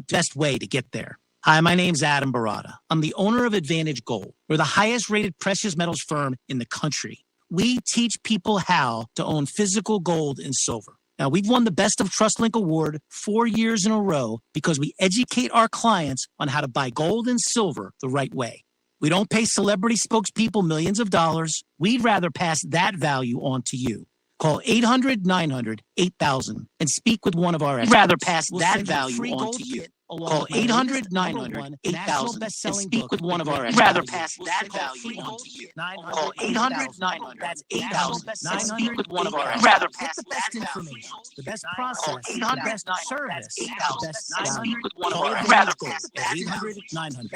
best way to get there. Hi, my name's Adam Barada. I'm the owner of Advantage Gold. We're the highest rated precious metals firm in the country. We teach people how to own physical gold and silver. Now, we've won the Best of TrustLink Award 4 years in a row because we educate our clients on how to buy gold and silver the right way. We don't pay celebrity spokespeople millions of dollars. We'd rather pass that value on to you. Call 800-900-8000 and speak with one of our experts. Rather pass that value on to you. Call 800-900-8000 and speak with one of our experts. Rather pass that value on to you. Call 800-900. That's 8,000. And speak with one of our experts. Rather pass the best information, the best process, the best service, the best value. Call 800-900.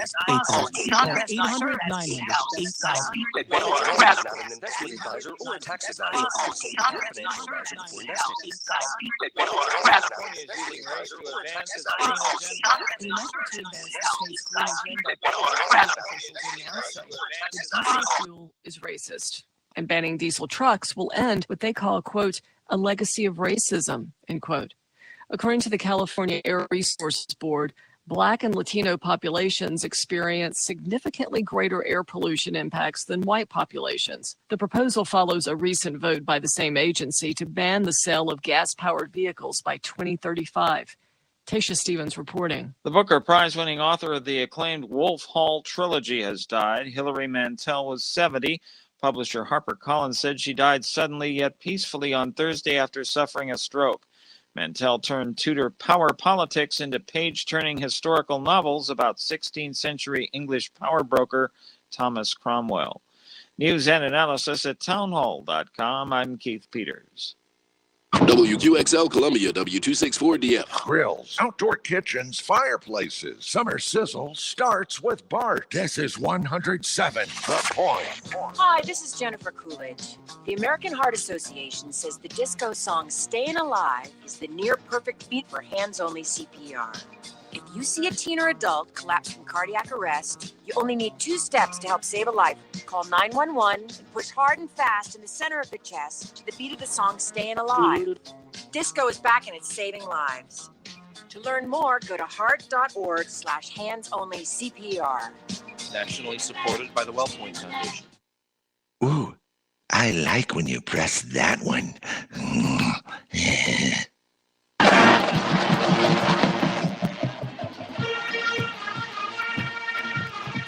Call 800-900-8000. Not an investment advisor or a tax advisor. In an effort to advance the state's clean agenda, diesel fuel is racist, and banning diesel trucks will end what they call, quote, a legacy of racism, end quote. According to the California Air Resources Board, Black and Latino populations experience significantly greater air pollution impacts than white populations. The proposal follows a recent vote by the same agency to ban the sale of gas-powered vehicles by 2035. Tasha Stevens reporting. The Booker Prize-winning author of the acclaimed Wolf Hall trilogy has died. Hilary Mantel was 70. Publisher HarperCollins said she died suddenly yet peacefully on Thursday after suffering a stroke. Mantel turned Tudor power politics into page-turning historical novels about 16th century English power broker Thomas Cromwell. News and analysis at townhall.com. I'm Keith Peters. WQXL Columbia, W264DF. Grills, outdoor kitchens, fireplaces. Summer sizzle starts with Bart. This is 107 The Point. Hi, this is Jennifer Coolidge. The American Heart Association says the disco song Stayin' Alive is the near-perfect beat for hands-only CPR. If you see a teen or adult collapse from cardiac arrest, you only need 2 steps to help save a life. Call 911 and push hard and fast in the center of the chest to the beat of the song Stayin' Alive. Disco is back and it's saving lives. To learn more, go to heart.org/hands-only-CPR. Nationally supported by the WellPoint Foundation. Ooh, I like when you press that one.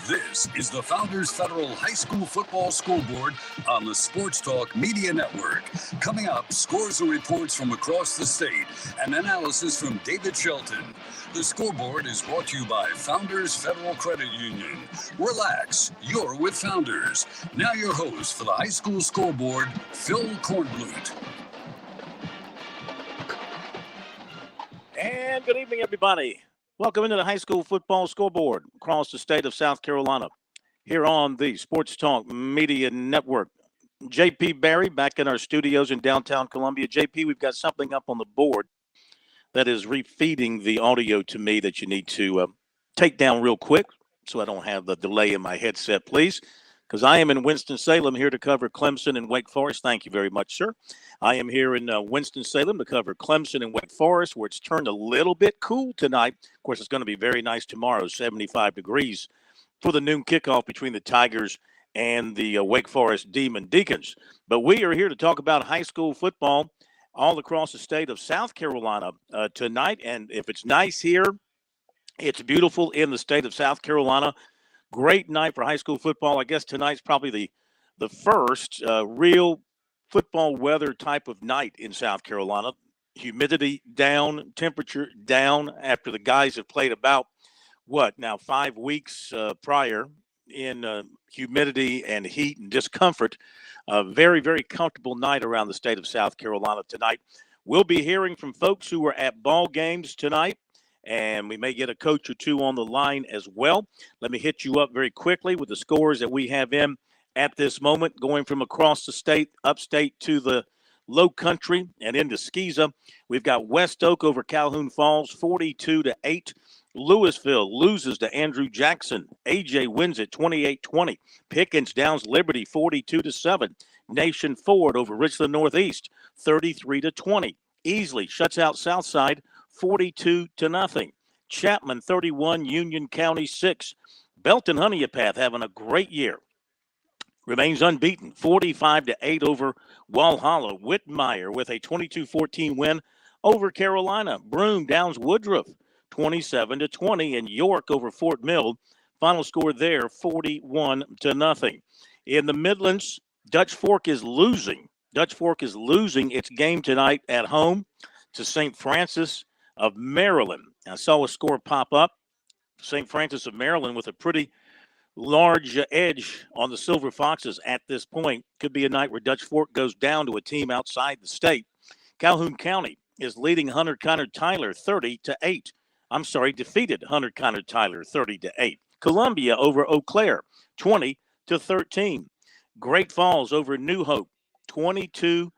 This is the Founders Federal High School Football Scoreboard on the Sports Talk Media Network. Coming up, scores and reports from across the state and analysis from David Shelton. The Scoreboard is brought to you by Founders Federal Credit Union. Relax, you're with Founders. Now your host for the High School Scoreboard, Phil Kornblut. And good evening, everybody. Welcome into the High School Football Scoreboard across the state of South Carolina here on the Sports Talk Media Network. JP Barry back in our studios in downtown Columbia. JP, we've got something up on the board that is refeeding the audio to me that you need to take down real quick so I don't have the delay in my headset, please, because I am in Winston-Salem here to cover Clemson and Wake Forest. Thank you very much, sir. I am here in Winston-Salem to cover Clemson and Wake Forest, where it's turned a little bit cool tonight. Of course, it's going to be very nice tomorrow, 75 degrees for the noon kickoff between the Tigers and the Wake Forest Demon Deacons. But we are here to talk about high school football all across the state of South Carolina tonight. And if it's nice here, it's beautiful in the state of South Carolina. Great night for high school football. I guess tonight's probably the first real football weather type of night in South Carolina. Humidity down, temperature down after the guys have played about, 5 weeks prior in humidity and heat and discomfort. A very, very comfortable night around the state of South Carolina tonight. We'll be hearing from folks who were at ball games tonight, and we may get a coach or two on the line as well. Let me hit you up very quickly with the scores that we have in at this moment, going from across the state, upstate to the low country and into Skeeza. We've got West Oak over Calhoun Falls, 42-8. Louisville loses to Andrew Jackson. AJ wins it 28-20. Pickens downs Liberty 42-7. Nation Ford over Richland Northeast, 33-20. Easley shuts out Southside 42-0. Chapman 31, Union County 6. Belton Honeypath having a great year. Remains unbeaten, 45-8 over Walhalla. Whitmire with a 22-14 win over Carolina. Broome downs Woodruff 27-20, and York over Fort Mill. Final score there, 41-0. In the Midlands, Dutch Fork is losing. Dutch Fork is losing its game tonight at home to St. Francis of Maryland. I saw a score pop up. St. Francis of Maryland with a pretty large edge on the Silver Foxes at this point. Could be a night where Dutch Fork goes down to a team outside the state. Calhoun County is leading Hunter Connor Tyler 30-8. Defeated Hunter Connor Tyler 30-8. Columbia over Eau Claire 20-13. Great Falls over New Hope 22-20.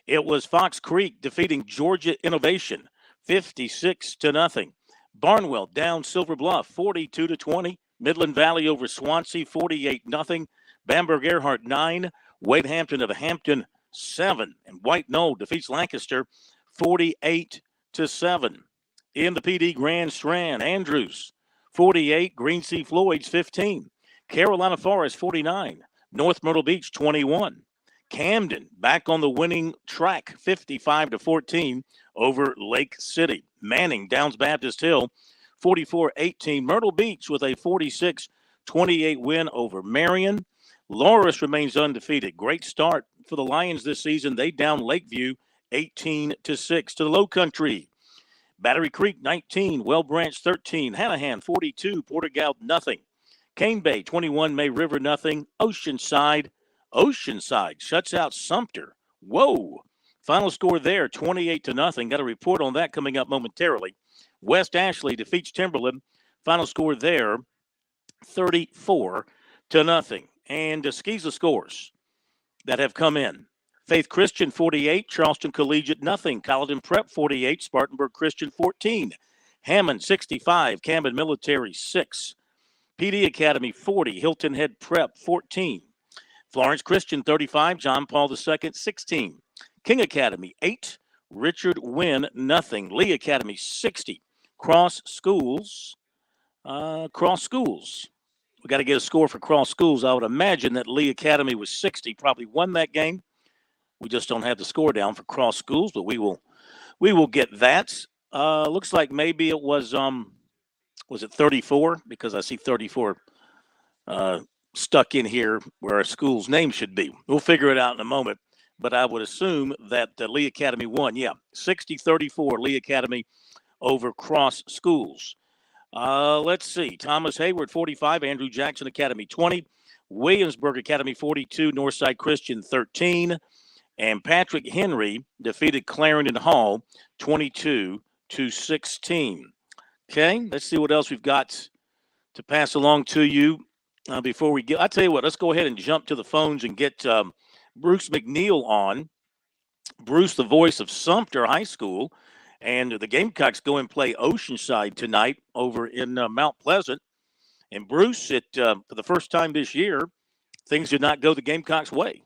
It was Fox Creek defeating Georgia Innovation 56-0. Barnwell down Silver Bluff 42-20. Midland Valley over Swansea 48-0. Bamberg Earhart 9. Wade Hampton of Hampton 7. And White Knoll defeats Lancaster 48-7. In the PD Grand Strand, Andrews 48. Green Sea Floyd's 15. Carolina Forest 49. North Myrtle Beach 21. Camden back on the winning track 55-14 over Lake City. Manning downs Baptist Hill 44-18. Myrtle Beach with a 46-28 win over Marion. Loris remains undefeated. Great start for the Lions this season. They down Lakeview 18-6. To the Low Country, Battery Creek 19, Well Branch 13, Hanahan 42, Portergal nothing. Cane Bay 21, May River nothing. Oceanside shuts out Sumter. Whoa. Final score there, 28-0. Got a report on that coming up momentarily. West Ashley defeats Timberland. Final score there, 34-0. And Skeeza scores that have come in. Faith Christian 48, Charleston Collegiate nothing. Colleton Prep 48, Spartanburg Christian 14. Hammond 65, Camden Military 6. PD Academy 40, Hilton Head Prep 14. Florence Christian 35, John Paul II 16. King Academy 8, Richard Wynn nothing. Lee Academy 60. Cross Schools. We got to get a score for Cross Schools. I would imagine that Lee Academy was 60, probably won that game. We just don't have the score down for Cross Schools, but we will get that. Looks like maybe it was it 34? Because I see 34 stuck in here where our school's name should be. We'll figure it out in a moment, but I would assume that Lee Academy won. Yeah, 60-34 Lee Academy over Cross Schools. Let's see. Thomas Hayward 45, Andrew Jackson Academy 20, Williamsburg Academy 42, Northside Christian 13, and Patrick Henry defeated Clarendon Hall 22-16. Okay, let's see what else we've got to pass along to you before we get. I tell you what, let's go ahead and jump to the phones and get Bruce McNeil on. Bruce, the voice of Sumter High School, and the Gamecocks go and play Oceanside tonight over in Mount Pleasant. And Bruce, for the first time this year, things did not go the Gamecocks' way.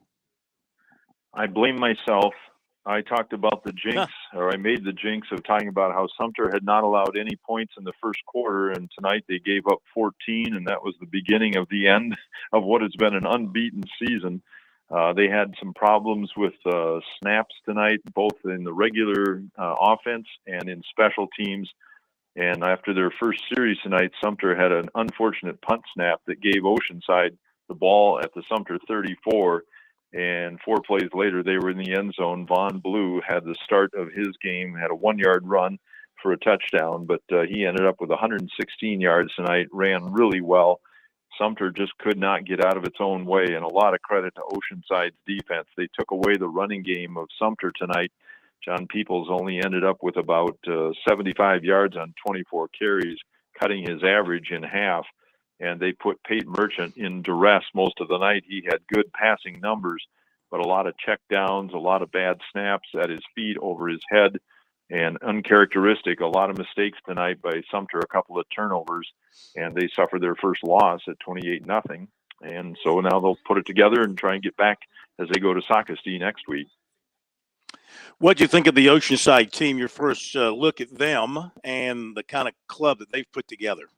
I blame myself. I talked about the jinx, or I made the jinx of talking about how Sumter had not allowed any points in the first quarter, and tonight they gave up 14, and that was the beginning of the end of what has been an unbeaten season. They had some problems with snaps tonight, both in the regular offense and in special teams. And after their first series tonight, Sumter had an unfortunate punt snap that gave Oceanside the ball at the Sumter 34. And 4 plays later, they were in the end zone. Vaughn Blue had the start of his game, had a 1-yard run for a touchdown, but he ended up with 116 yards tonight, ran really well. Sumter just could not get out of its own way, and a lot of credit to Oceanside's defense. They took away the running game of Sumter tonight. John Peoples only ended up with about 75 yards on 24 carries, cutting his average in half. And they put Peyton Merchant in duress most of the night. He had good passing numbers, but a lot of check downs, a lot of bad snaps at his feet, over his head, and uncharacteristic. A lot of mistakes tonight by Sumter, a couple of turnovers, and they suffered their first loss at 28-0. And so now they'll put it together and try and get back as they go to Socastee next week. What do you think of the Oceanside team? Your first look at them and the kind of club that they've put together.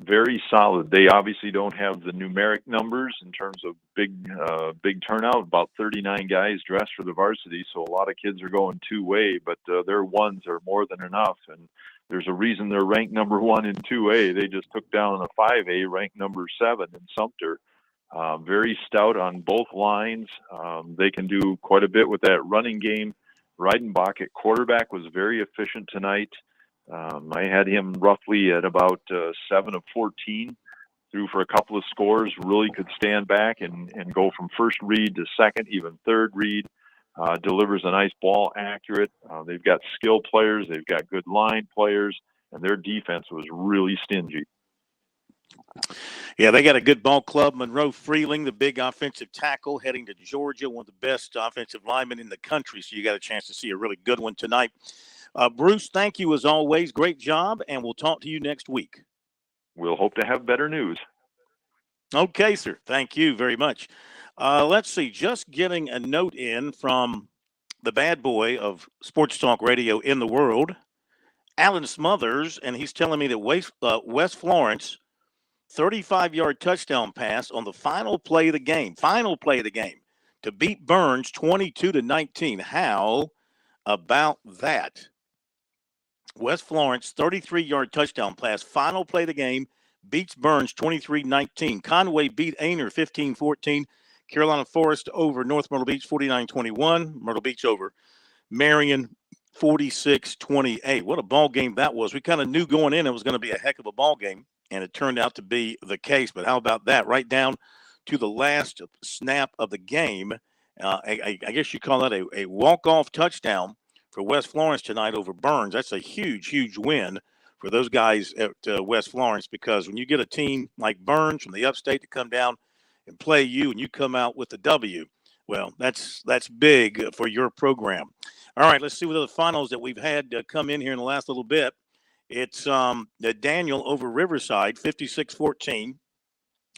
Very solid. They obviously don't have the numeric numbers in terms of big turnout. About 39 guys dressed for the varsity, so a lot of kids are going two-way, but their ones are more than enough. And there's a reason they're ranked number 1 in 2A. They just took down a 5A ranked number 7 in Sumter. Very stout on both lines. They can do quite a bit with that running game. Reidenbach at quarterback was very efficient tonight. I had him roughly at about 7 of 14, threw for a couple of scores, really could stand back and go from first read to second, even third read, delivers a nice ball, accurate. They've got skill players, they've got good line players, and their defense was really stingy. Yeah, they got a good ball club. Monroe Freeling, the big offensive tackle, heading to Georgia, one of the best offensive linemen in the country, so you got a chance to see a really good one tonight. Bruce, thank you as always. Great job, and we'll talk to you next week. We'll hope to have better news. Okay, sir. Thank you very much. Let's see. Just getting a note in from the bad boy of Sports Talk Radio in the world, Alan Smothers, and he's telling me that West Florence, 35-yard touchdown pass on the final play of the game, to beat Burns 22-19. How about that? West Florence, 33-yard touchdown pass, final play of the game, beats Burns 23-19. Conway beat Aner 15-14. Carolina Forest over North Myrtle Beach 49-21. Myrtle Beach over Marion 46-28. What a ball game that was. We kind of knew going in it was going to be a heck of a ball game, and it turned out to be the case. But how about that? Right down to the last snap of the game. I guess you call that a walk-off touchdown for West Florence tonight over Burns. That's a huge, huge win for those guys at West Florence, because when you get a team like Burns from the upstate to come down and play you and you come out with the W, well, that's big for your program. All right, let's see what other finals that we've had come in here in the last little bit. It's Daniel over Riverside, 56-14.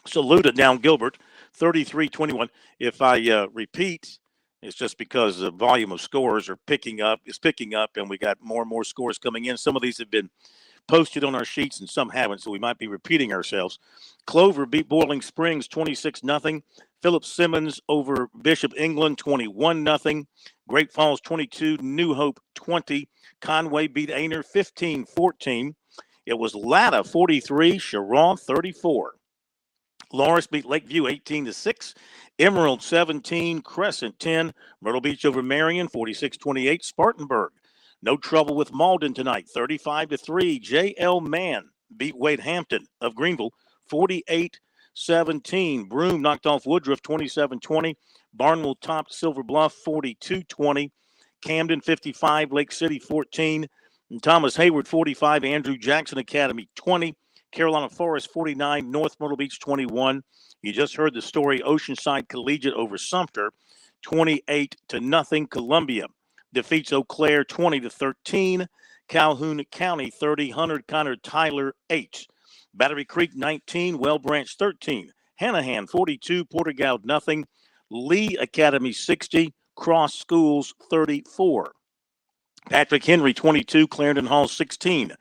Saluda down Gilbert, 33-21. If I repeat, it's just because the volume of scores is picking up, and we got more and more scores coming in. Some of these have been posted on our sheets and some haven't, so we might be repeating ourselves. Clover beat Boiling Springs 26-0. Philip Simmons over Bishop England 21-0. Great Falls 22, New Hope 20. Conway beat Aner 15-14. It was Latta 43, Sharon 34. Lawrence beat Lakeview 18-6. Emerald 17, Crescent 10. Myrtle Beach over Marion 46-28. Spartanburg, no trouble with Malden tonight, 35-3. J.L. Mann beat Wade Hampton of Greenville 48-17. Broome knocked off Woodruff 27-20. Barnwell topped Silver Bluff 42-20. Camden 55, Lake City 14. And Thomas Hayward 45, Andrew Jackson Academy 20. Carolina Forest 49, North Myrtle Beach 21. You just heard the story, Oceanside Collegiate over Sumter 28-0. Columbia defeats Eau Claire 20-13. Calhoun County 30, Hunter Connor Tyler 8. Battery Creek 19, Well Branch 13. Hanahan 42, Portergao 0. Lee Academy 60, Cross Schools 34. Patrick Henry 22, Clarendon Hall 16.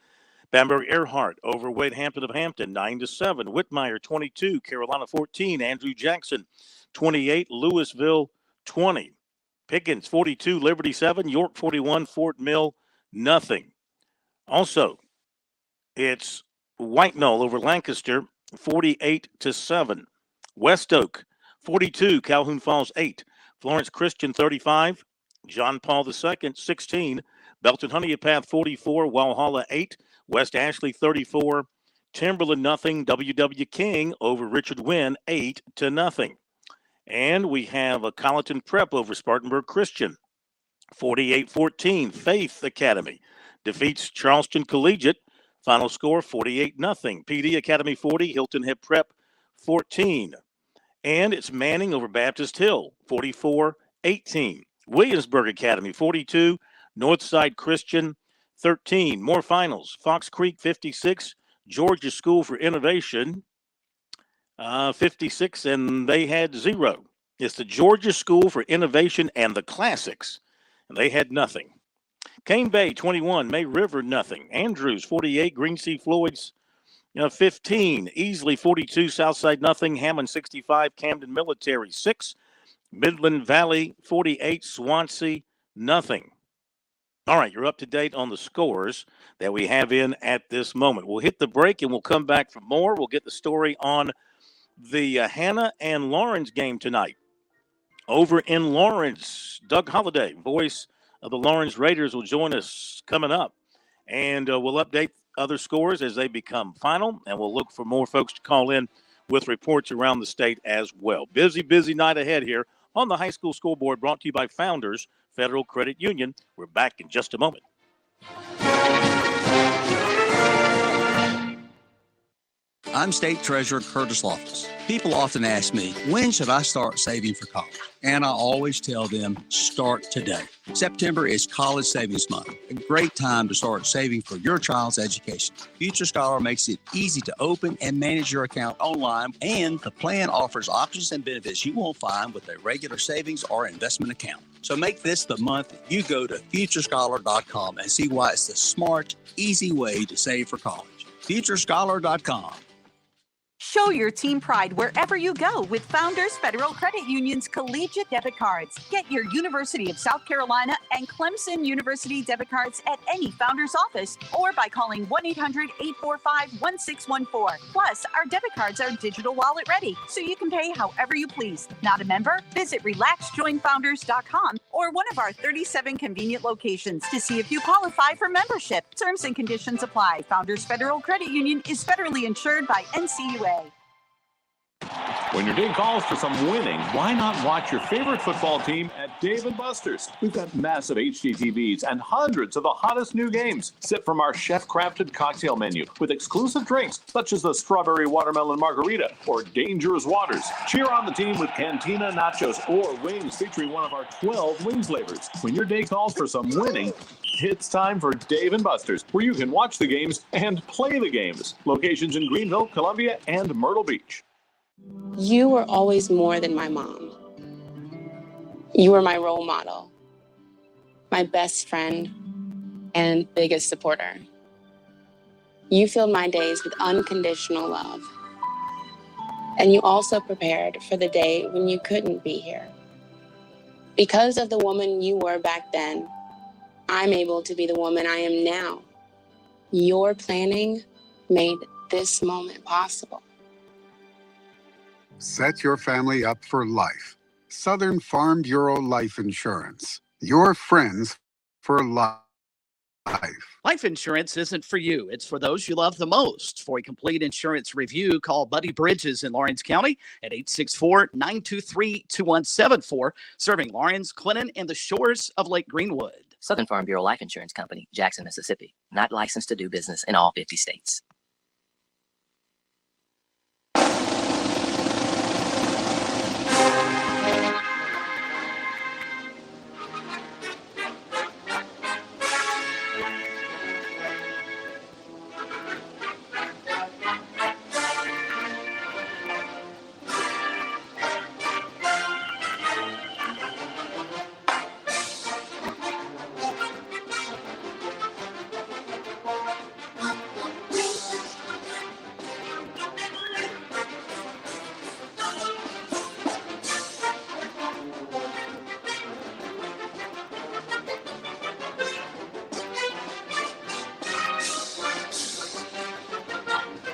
Bamberg Earhart over Wade Hampton of Hampton 9-7. Whitmire 22, Carolina 14. Andrew Jackson 28, Louisville 20. Pickens 42, Liberty 7. York 41, Fort Mill 0. Also, it's White Knoll over Lancaster 48-7. West Oak 42, Calhoun Falls 8. Florence Christian 35, John Paul II 16. Belton Honeypath 44, Walhalla 8. West Ashley 34, Timberland 0. W.W. King over Richard Wynn 8-0. And we have a Colleton Prep over Spartanburg Christian 48-14. Faith Academy defeats Charleston Collegiate. Final score 48-0. PD Academy 40, Hilton Head Prep 14. And it's Manning over Baptist Hill 44-18. Williamsburg Academy 42, Northside Christian 13. More finals. Fox Creek 56, Georgia School for Innovation 56, and they had 0. It's the Georgia School for Innovation and the Classics. and they had nothing. Cane Bay 21, May River nothing. Andrews 48, Green Sea Floyd's 15, Easley 42, Southside nothing. Hammond 65, Camden Military 6, Midland Valley 48, Swansea nothing. All right, you're up to date on the scores that we have in at this moment. We'll hit the break and we'll come back for more. We'll get the story on the Hannah and Lawrence game tonight. Over in Lawrence, Doug Holliday, voice of the Lawrence Raiders, will join us coming up. And we'll update other scores as they become final. And we'll look for more folks to call in with reports around the state as well. Busy night ahead here on the High School Scoreboard, brought to you by Founders Federal Credit Union. We're back in just a moment. I'm State Treasurer Curtis Loftus. People often ask me, when should I start saving for college? And I always tell them, start today. September is College Savings Month, a great time to start saving for your child's education. Future Scholar makes it easy to open and manage your account online, and the plan offers options and benefits you won't find with a regular savings or investment account. So make this the month you go to futurescholar.com and see why it's the smart, easy way to save for college. Futurescholar.com. Show your team pride wherever you go with Founders Federal Credit Union's collegiate debit cards. Get your University of South Carolina and Clemson University debit cards at any Founders office or by calling 1-800-845-1614. Plus, our debit cards are digital wallet ready, so you can pay however you please. Not a member? Visit relaxjoinfounders.com or one of our 37 convenient locations to see if you qualify for membership. Terms and conditions apply. Founders Federal Credit Union is federally insured by NCUA. When your day calls for some winning, why not watch your favorite football team at Dave & Buster's? We've got massive HD TVs and hundreds of the hottest new games. Sip from our chef-crafted cocktail menu with exclusive drinks such as the Strawberry Watermelon Margarita or Dangerous Waters. Cheer on the team with Cantina Nachos or wings featuring one of our 12 wing flavors. When your day calls for some winning, it's time for Dave & Buster's, where you can watch the games and play the games. Locations in Greenville, Columbia, and Myrtle Beach. You were always more than my mom. You were my role model, my best friend, and biggest supporter. You filled my days with unconditional love. And you also prepared for the day when you couldn't be here. Because of the woman you were back then, I'm able to be the woman I am now. Your planning made this moment possible. Set your family up for life. Southern Farm Bureau Life Insurance. Your friends for life. Life insurance isn't for you. It's for those you love the most. For a complete insurance review, call Buddy Bridges in Lawrence County at 864-923-2174, serving Lawrence, Clinton, and the shores of Lake Greenwood. Southern Farm Bureau Life Insurance Company, Jackson, Mississippi. Not licensed to do business in all 50 states.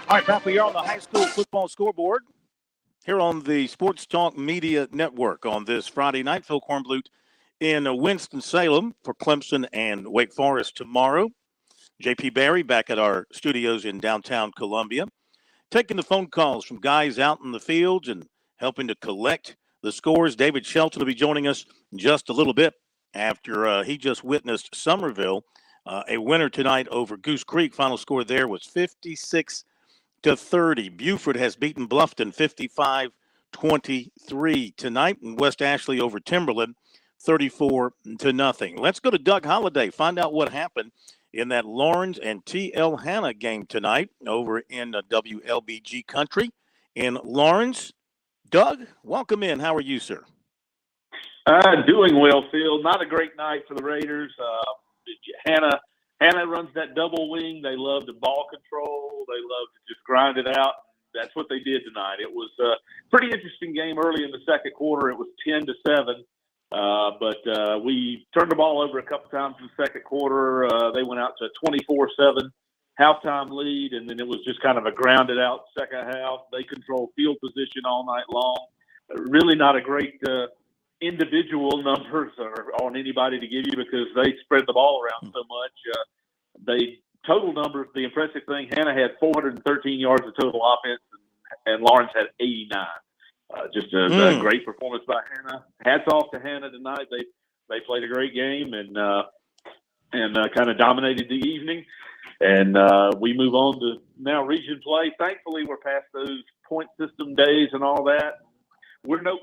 All right, back we are on the High School Football Scoreboard here on the Sports Talk Media Network on this Friday night. Phil Kornblut in Winston-Salem for Clemson and Wake Forest tomorrow. J.P. Barry back at our studios in downtown Columbia, taking the phone calls from guys out in the fields and helping to collect the scores. David Shelton will be joining us in just a little bit after he just witnessed Summerville a winner tonight over Goose Creek. Final score there was 56-30. Buford has beaten Bluffton 55-23 tonight, and West Ashley over Timberland 34-0. Let's go to Doug Holliday, find out what happened in that Lawrence and T.L. Hanna game tonight over in WLBG country in Lawrence. Doug, welcome in. How are you, sir? Doing well, Phil. Not a great night for the Raiders. Hannah runs that double wing. They love the ball control. They love to just grind it out. That's what they did tonight. It was a pretty interesting game early in the second quarter. It was 10-7, but we turned the ball over a couple times in the second quarter. They went out to a 24-7 halftime lead, and then it was just kind of a grounded out second half. They controlled field position all night long. Really not a great individual numbers or on anybody to give you because they spread the ball around so much. Total numbers, the impressive thing, Hannah had 413 yards of total offense, and Lawrence had 89. Just a great performance by Hannah. Hats off to Hannah tonight. They played a great game and kind of dominated the evening. And we move on to now region play. Thankfully, we're past those point system days and all that. We're no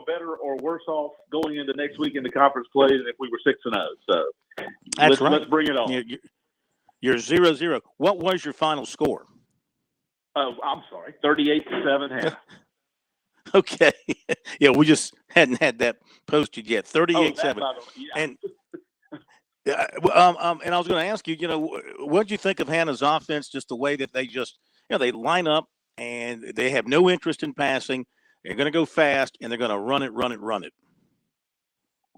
better or worse off going into next week into conference play than if we were 6-0. So let's bring it on. You're 0-0. What was your final score? Oh, I'm sorry, 38-7 half. Okay. Yeah, we just hadn't had that posted yet. 38-7. And and I was going to ask you, what did you think of Hannah's offense? Just the way that they just, they line up and they have no interest in passing. They're going to go fast and they're going to run it.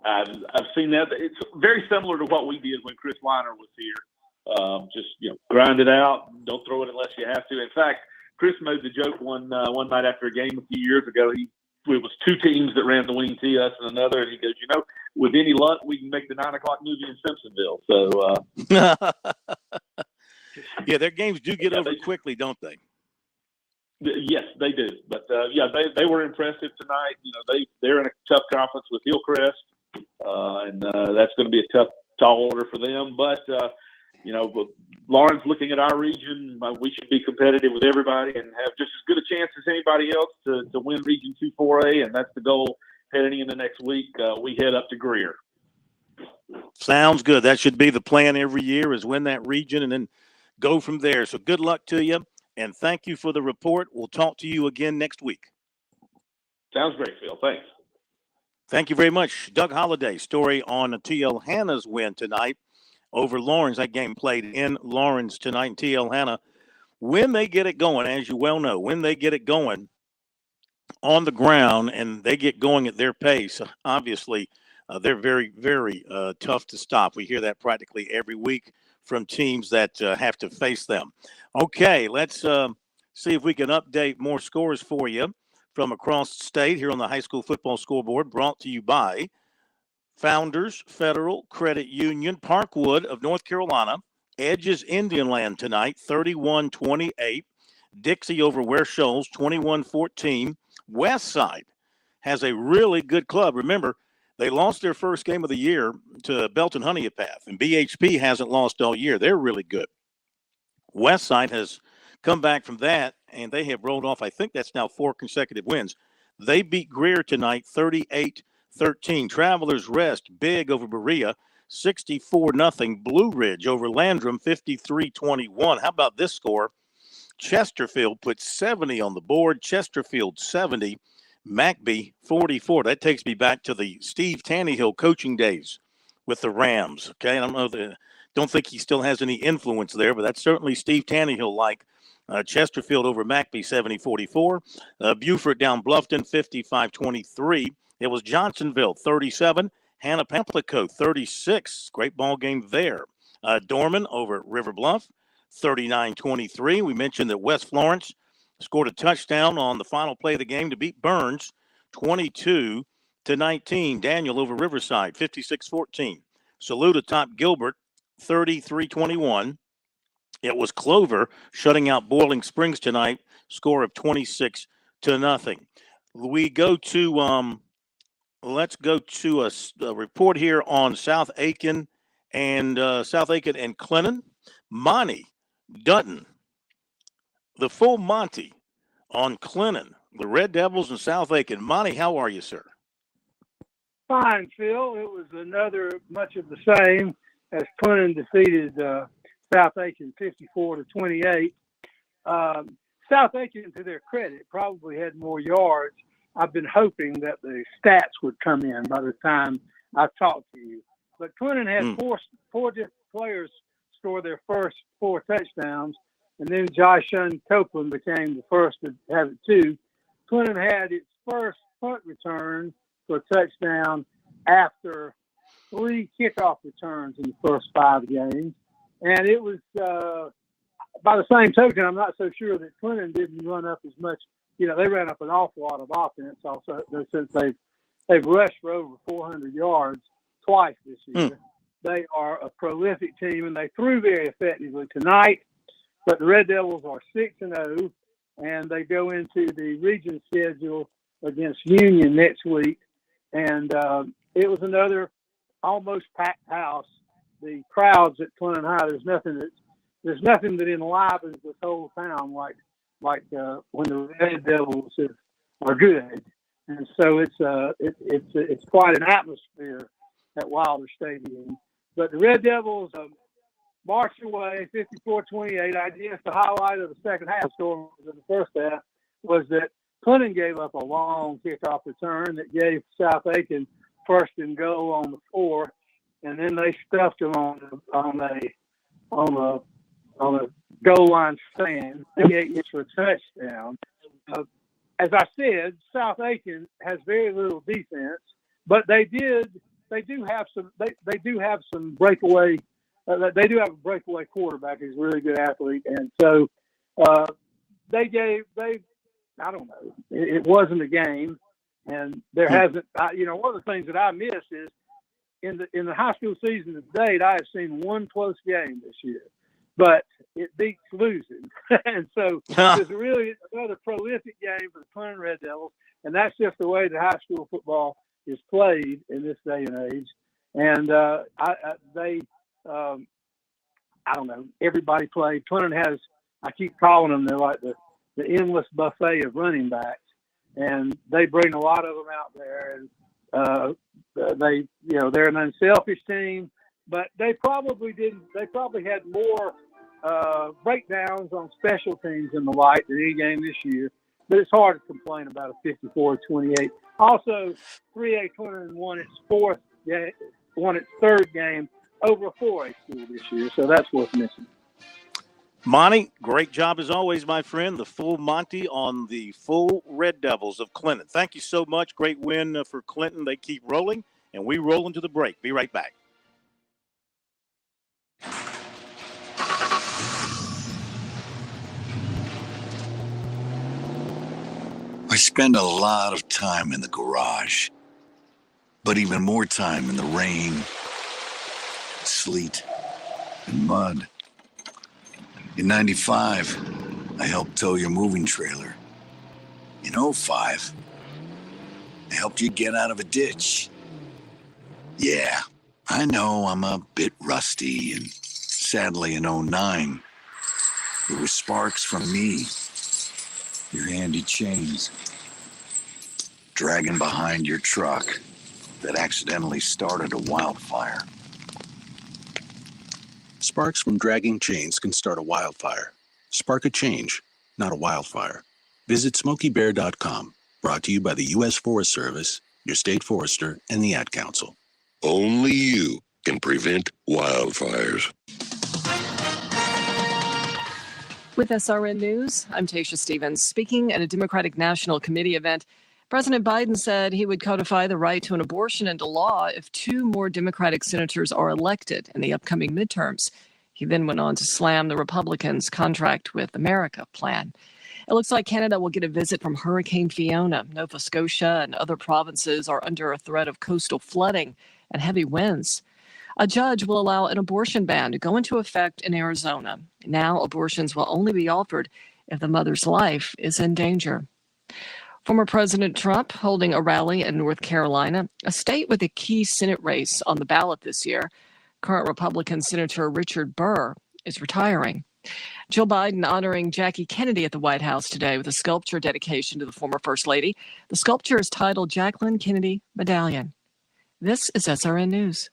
I've seen that. It's very similar to what we did when Chris Weiner was here. Just grind it out. Don't throw it unless you have to. In fact, Chris made the joke one night after a game a few years ago. It was two teams that ran the wing tee, us and another, and he goes, with any luck, we can make the 9 o'clock movie in Simpsonville. So, yeah, their games do get over quickly, don't they? Yes, they do. But they were impressive tonight. They're in a tough conference with Hillcrest, and that's going to be a tough, tall order for them. But Lawrence, looking at our region, we should be competitive with everybody and have just as good a chance as anybody else to win Region 2 4A, and that's the goal heading into next week. We head up to Greer. Sounds good. That should be the plan every year, is win that region and then go from there. So good luck to you, and thank you for the report. We'll talk to you again next week. Sounds great, Phil. Thanks. Thank you very much. Doug Holliday, story on TL Hannah's win tonight over Lawrence. That game played in Lawrence tonight. And TL Hannah, when they get it going, as you well know, when they get it going on the ground and they get going at their pace, obviously they're very, very tough to stop. We hear that practically every week from teams that have to face them. Okay, let's see if we can update more scores for you from across the state here on the High School Football Scoreboard, brought to you by Founders Federal Credit Union. Parkwood of North Carolina edges Indianland tonight, 31-28. Dixie over Ware Shoals, 21-14. Westside has a really good club. Remember, they lost their first game of the year to Belton Honeypath, and BHP hasn't lost all year. They're really good. Westside has come back from that, and they have rolled off, I think that's now 4 consecutive wins. They beat Greer tonight, 38-13. Travelers Rest big over Berea, 64-0. Blue Ridge over Landrum, 53-21. How about this score? Chesterfield put 70 on the board. Chesterfield 70, McBee 44. That takes me back to the Steve Tannehill coaching days with the Rams. Okay, I don't think he still has any influence there, but that's certainly Steve Tannehill like. Chesterfield over McBee 70-44. Beaufort down Bluffton 55-23. It was Johnsonville 37. Hannah Pamplico 36. Great ball game there. Dorman over River Bluff 39-23. We mentioned that West Florence scored a touchdown on the final play of the game to beat Burns 22-19. Daniel over Riverside 56-14. Salute atop Gilbert 33-21. It was Clover shutting out Boiling Springs tonight, score of 26-0. We go to let's go to a report here on South Aiken and Clinton. Monty Dutton, the full Monty on Clinton, the Red Devils in South Aiken. Monty, how are you, sir? Fine, Phil. It was another much of the same as Clinton defeated South Aiken 54-28. South Aiken, to their credit, probably had more yards, I've been hoping that the stats would come in by the time I talk to you. But Clinton had four different players score their first 4 touchdowns, and then Joshon Copeland became the first to have it too. Clinton had its first punt return for a touchdown after 3 kickoff returns in the first 5 games. And it was, by the same token, I'm not so sure that Clinton didn't run up as much. You know, they ran up an awful lot of offense also since they've rushed for over 400 yards twice this year. They are a prolific team, and they threw very effectively tonight. But the Red Devils are 6-0, and they go into the region schedule against Union next week. And it was another almost packed house. The crowds at Clinton High, there's nothing that enlivens this whole town like when the Red Devils are good. And so it's quite an atmosphere at Wilder Stadium. But the Red Devils marched away 54-28. I guess the highlight of the second half score in the first half was that Clinton gave up a long kickoff return that gave South Aiken first and goal on the 4, and then they stuffed him on a goal line stand. They get for a touchdown. As I said, South Aiken has very little defense, but they do have some breakaway. They do have a breakaway quarterback who's a really good athlete, and so I don't know. It wasn't a game, and there hasn't. One of the things that I miss is in the high school season to date, I have seen one close game this year, but it beats losing, and so it's really another prolific game for the Clinton Red Devils, and that's just the way the high school football is played in this day and age. And I don't know. Everybody played. Clinton has. I keep calling them. They're like the endless buffet of running backs, and they bring a lot of them out there. And they're an unselfish team, but they probably didn't. They probably had more breakdowns on special teams in the light than any game this year. But it's hard to complain about a 54-28. Also, 3A Clinton won its third game over a 4A school this year, so that's worth mentioning. Monty, great job as always, my friend. The full Monty on the full Red Devils of Clinton. Thank you so much. Great win for Clinton. They keep rolling, and we roll into the break. Be right back. I spend a lot of time in the garage, but even more time in the rain, sleet, and mud. In 95, I helped tow your moving trailer. In 05, I helped you get out of a ditch. Yeah, I know I'm a bit rusty, and sadly in 09, it was sparks from me, your handy chains, dragging behind your truck that accidentally started a wildfire. Sparks from dragging chains can start a wildfire. Spark a change, not a wildfire. Visit SmokeyBear.com. Brought to you by the U.S. Forest Service, your state forester, and the Ad Council. Only you can prevent wildfires. With SRN News, I'm Tasha Stevens. Speaking at a Democratic National Committee event, President Biden said he would codify the right to an abortion into law if 2 more Democratic senators are elected in the upcoming midterms. He then went on to slam the Republicans' Contract with America plan. It looks like Canada will get a visit from Hurricane Fiona. Nova Scotia and other provinces are under a threat of coastal flooding and heavy winds. A judge will allow an abortion ban to go into effect in Arizona. Now, abortions will only be offered if the mother's life is in danger. Former President Trump holding a rally in North Carolina, a state with a key Senate race on the ballot this year. Current Republican Senator Richard Burr is retiring. Joe Biden honoring Jackie Kennedy at the White House today with a sculpture dedication to the former First Lady. The sculpture is titled Jacqueline Kennedy Medallion. This is SRN News.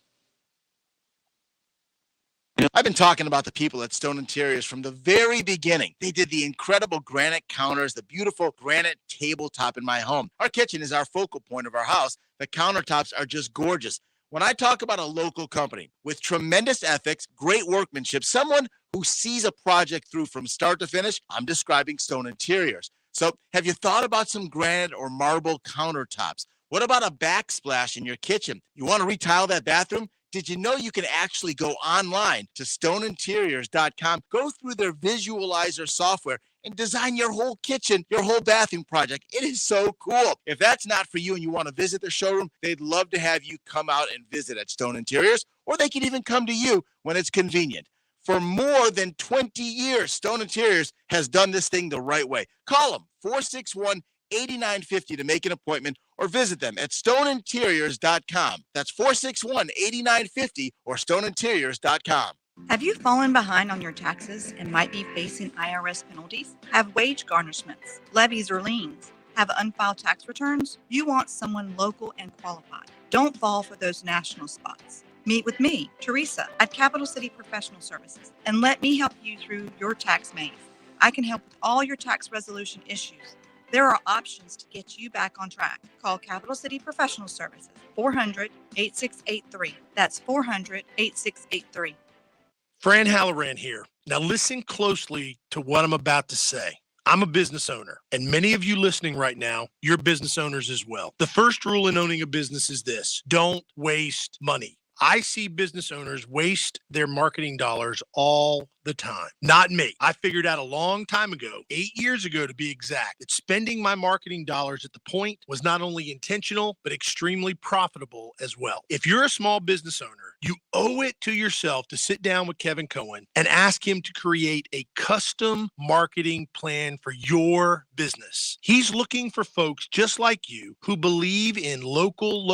I've been talking about the people at Stone Interiors from the very beginning. They did the incredible granite counters, the beautiful granite tabletop in my home. Our kitchen is our focal point of our house. The countertops are just gorgeous. When I talk about a local company with tremendous ethics, great workmanship, someone who sees a project through from start to finish, I'm describing Stone Interiors. So have you thought about some granite or marble countertops? What about a backsplash in your kitchen? You want to retile that bathroom? Did you know you can actually go online to stoneinteriors.com, go through their visualizer software, and design your whole kitchen, your whole bathroom project? It is so cool. If that's not for you and you want to visit their showroom, they'd love to have you come out and visit at Stone Interiors, or they can even come to you when it's convenient. For more than 20 years, Stone Interiors has done this thing the right way. Call them 461-8950 to make an appointment, or visit them at stoneinteriors.com. That's 461-8950 or stoneinteriors.com. Have you fallen behind on your taxes and might be facing IRS penalties? Have wage garnishments, levies, or liens? Have unfiled tax returns? You want someone local and qualified. Don't fall for those national spots. Meet with me, Teresa, at Capital City Professional Services, and let me help you through your tax maze. I can help with all your tax resolution issues. There are options to get you back on track. Call Capital City Professional Services, 400-8683. That's 400-8683. Fran Halloran here. Now listen closely to what I'm about to say. I'm a business owner, and many of you listening right now, you're business owners as well. The first rule in owning a business is this: don't waste money. I see business owners waste their marketing dollars all the time. Not me. I figured out a long time ago, 8 years ago to be exact, that spending my marketing dollars at the point was not only intentional, but extremely profitable as well. If you're a small business owner, you owe it to yourself to sit down with Kevin Cohen and ask him to create a custom marketing plan for your business. He's looking for folks just like you who believe in local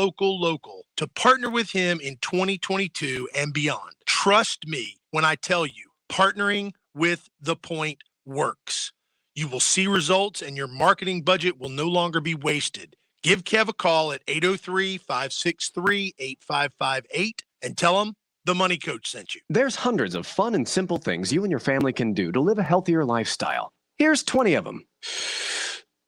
to partner with him in 2022 and beyond. Trust me when I tell you, partnering with The Point works. You will see results and your marketing budget will no longer be wasted. Give Kev a call at 803-563-8558 and tell him the Money Coach sent you. There's hundreds of fun and simple things you and your family can do to live a healthier lifestyle. Here's 20 of them.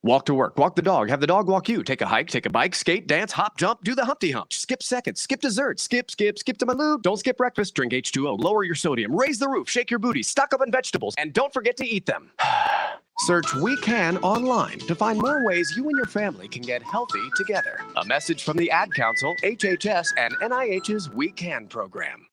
Walk to work, walk the dog, have the dog walk you, take a hike, take a bike, skate, dance, hop, jump, do the Humpty Hump, skip seconds, skip dessert, skip to my lube, don't skip breakfast, drink H2O, lower your sodium, raise the roof, shake your booty, stock up on vegetables, and don't forget to eat them. Search We Can online to find more ways you and your family can get healthy together. A message from the Ad Council, HHS, and NIH's We Can program.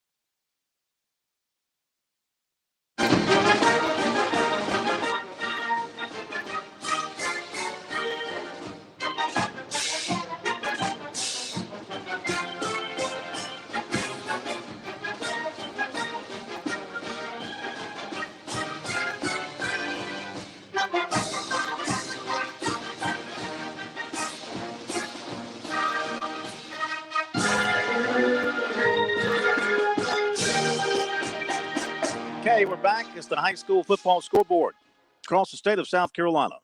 Okay, we're back. It's the high school football scoreboard across the state of South Carolina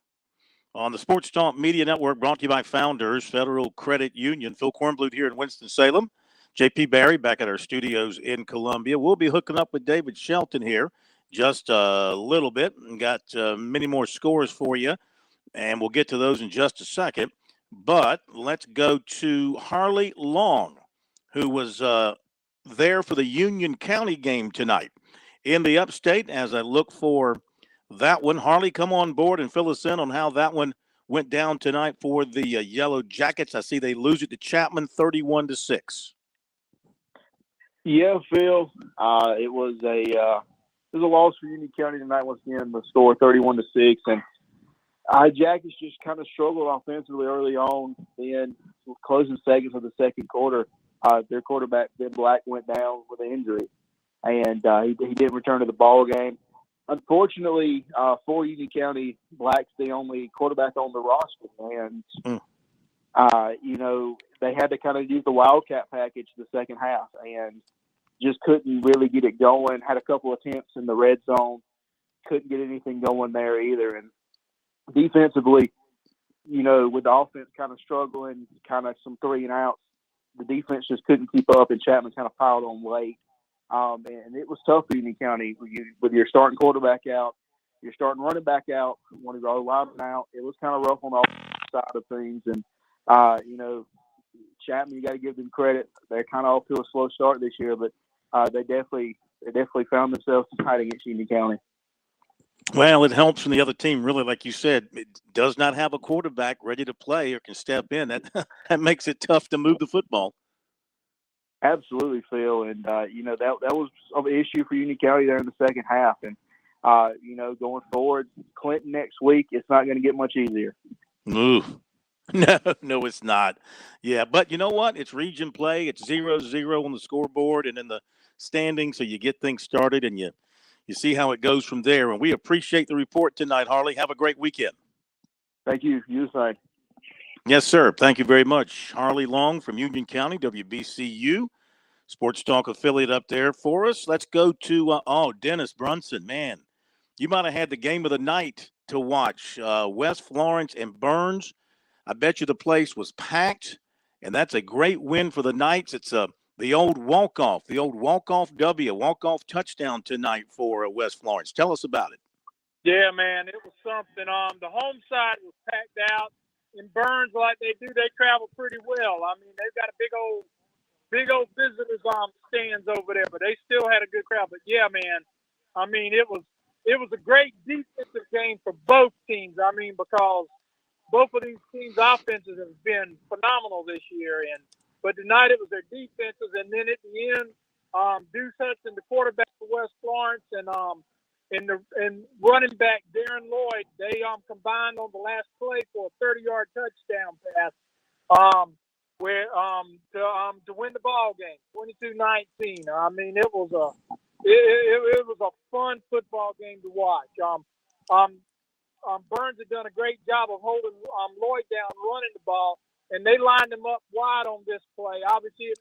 on the Sports Talk Media Network, brought to you by Founders Federal Credit Union. Phil Kornblut here in Winston-Salem. JP Barry back at our studios in Columbia. We'll be hooking up with David Shelton here just a little bit and got many more scores for you, and we'll get to those in just a second. But let's go to Harley Long, who was there for the Union County game tonight in the upstate. As I look for that one, Harley, come on board and fill us in on how that one went down tonight for the Yellow Jackets. I see they lose it to Chapman 31-6. Yeah, Phil. It was a loss for Union County tonight. Once again, the score 31-6, and Jackets just kind of struggled offensively early on. Then closing seconds of the second quarter, their quarterback Ben Black went down with an injury, and he didn't return to the ball game. Unfortunately, for Union County, Black's the only quarterback on the roster, and they had to kind of use the Wildcat package the second half, and just couldn't really get it going. Had a couple attempts in the red zone, couldn't get anything going there either. And defensively, with the offense kind of struggling, kind of some 3 and outs, the defense just couldn't keep up, and Chapman kind of piled on late. And it was tough for Union County with your starting quarterback out, your starting running back out, one of your linemen out. It was kind of rough on the offensive side of things. And, Chapman, you got to give them credit. They're kind of off to a slow start this year, but they definitely found themselves tonight against Union County. Well, it helps from the other team, really, like you said. It does not have a quarterback ready to play or can step in. That makes it tough to move the football. Absolutely, Phil. And, that was an issue for Union County there in the second half. And, going forward, Clinton next week, it's not going to get much easier. Ooh. No, it's not. Yeah, but you know what? It's region play. It's 0-0 on the scoreboard and in the standings, so you get things started and you see how it goes from there. And we appreciate the report tonight, Harley. Have a great weekend. Thank you. You say. Yes, sir. Thank you very much. Harley Long from Union County, WBCU, Sports Talk affiliate up there for us. Let's go to, Dennis Brunson. Man, you might have had the game of the night to watch. West Florence and Burns. I bet you the place was packed, and that's a great win for the Knights. It's the old walk-off walk-off touchdown tonight for West Florence. Tell us about it. Yeah, man, it was something. The home side was packed out. In Burns, like they do, they travel pretty well. I mean, they've got a big old visitors stands over there, but they still had a good crowd. But yeah, man, I mean, it was a great defensive game for both teams. I mean, because both of these teams' offenses have been phenomenal this year, but tonight it was their defenses, and then at the end, Deuce Hudson, the quarterback for West Florence, and running back Darren Lloyd, they combined on the last play for a 30-yard touchdown pass, to win the ball game, 22-19. I mean, it was a fun football game to watch. Burns had done a great job of holding Lloyd down, running the ball, and they lined him up wide on this play. Obviously,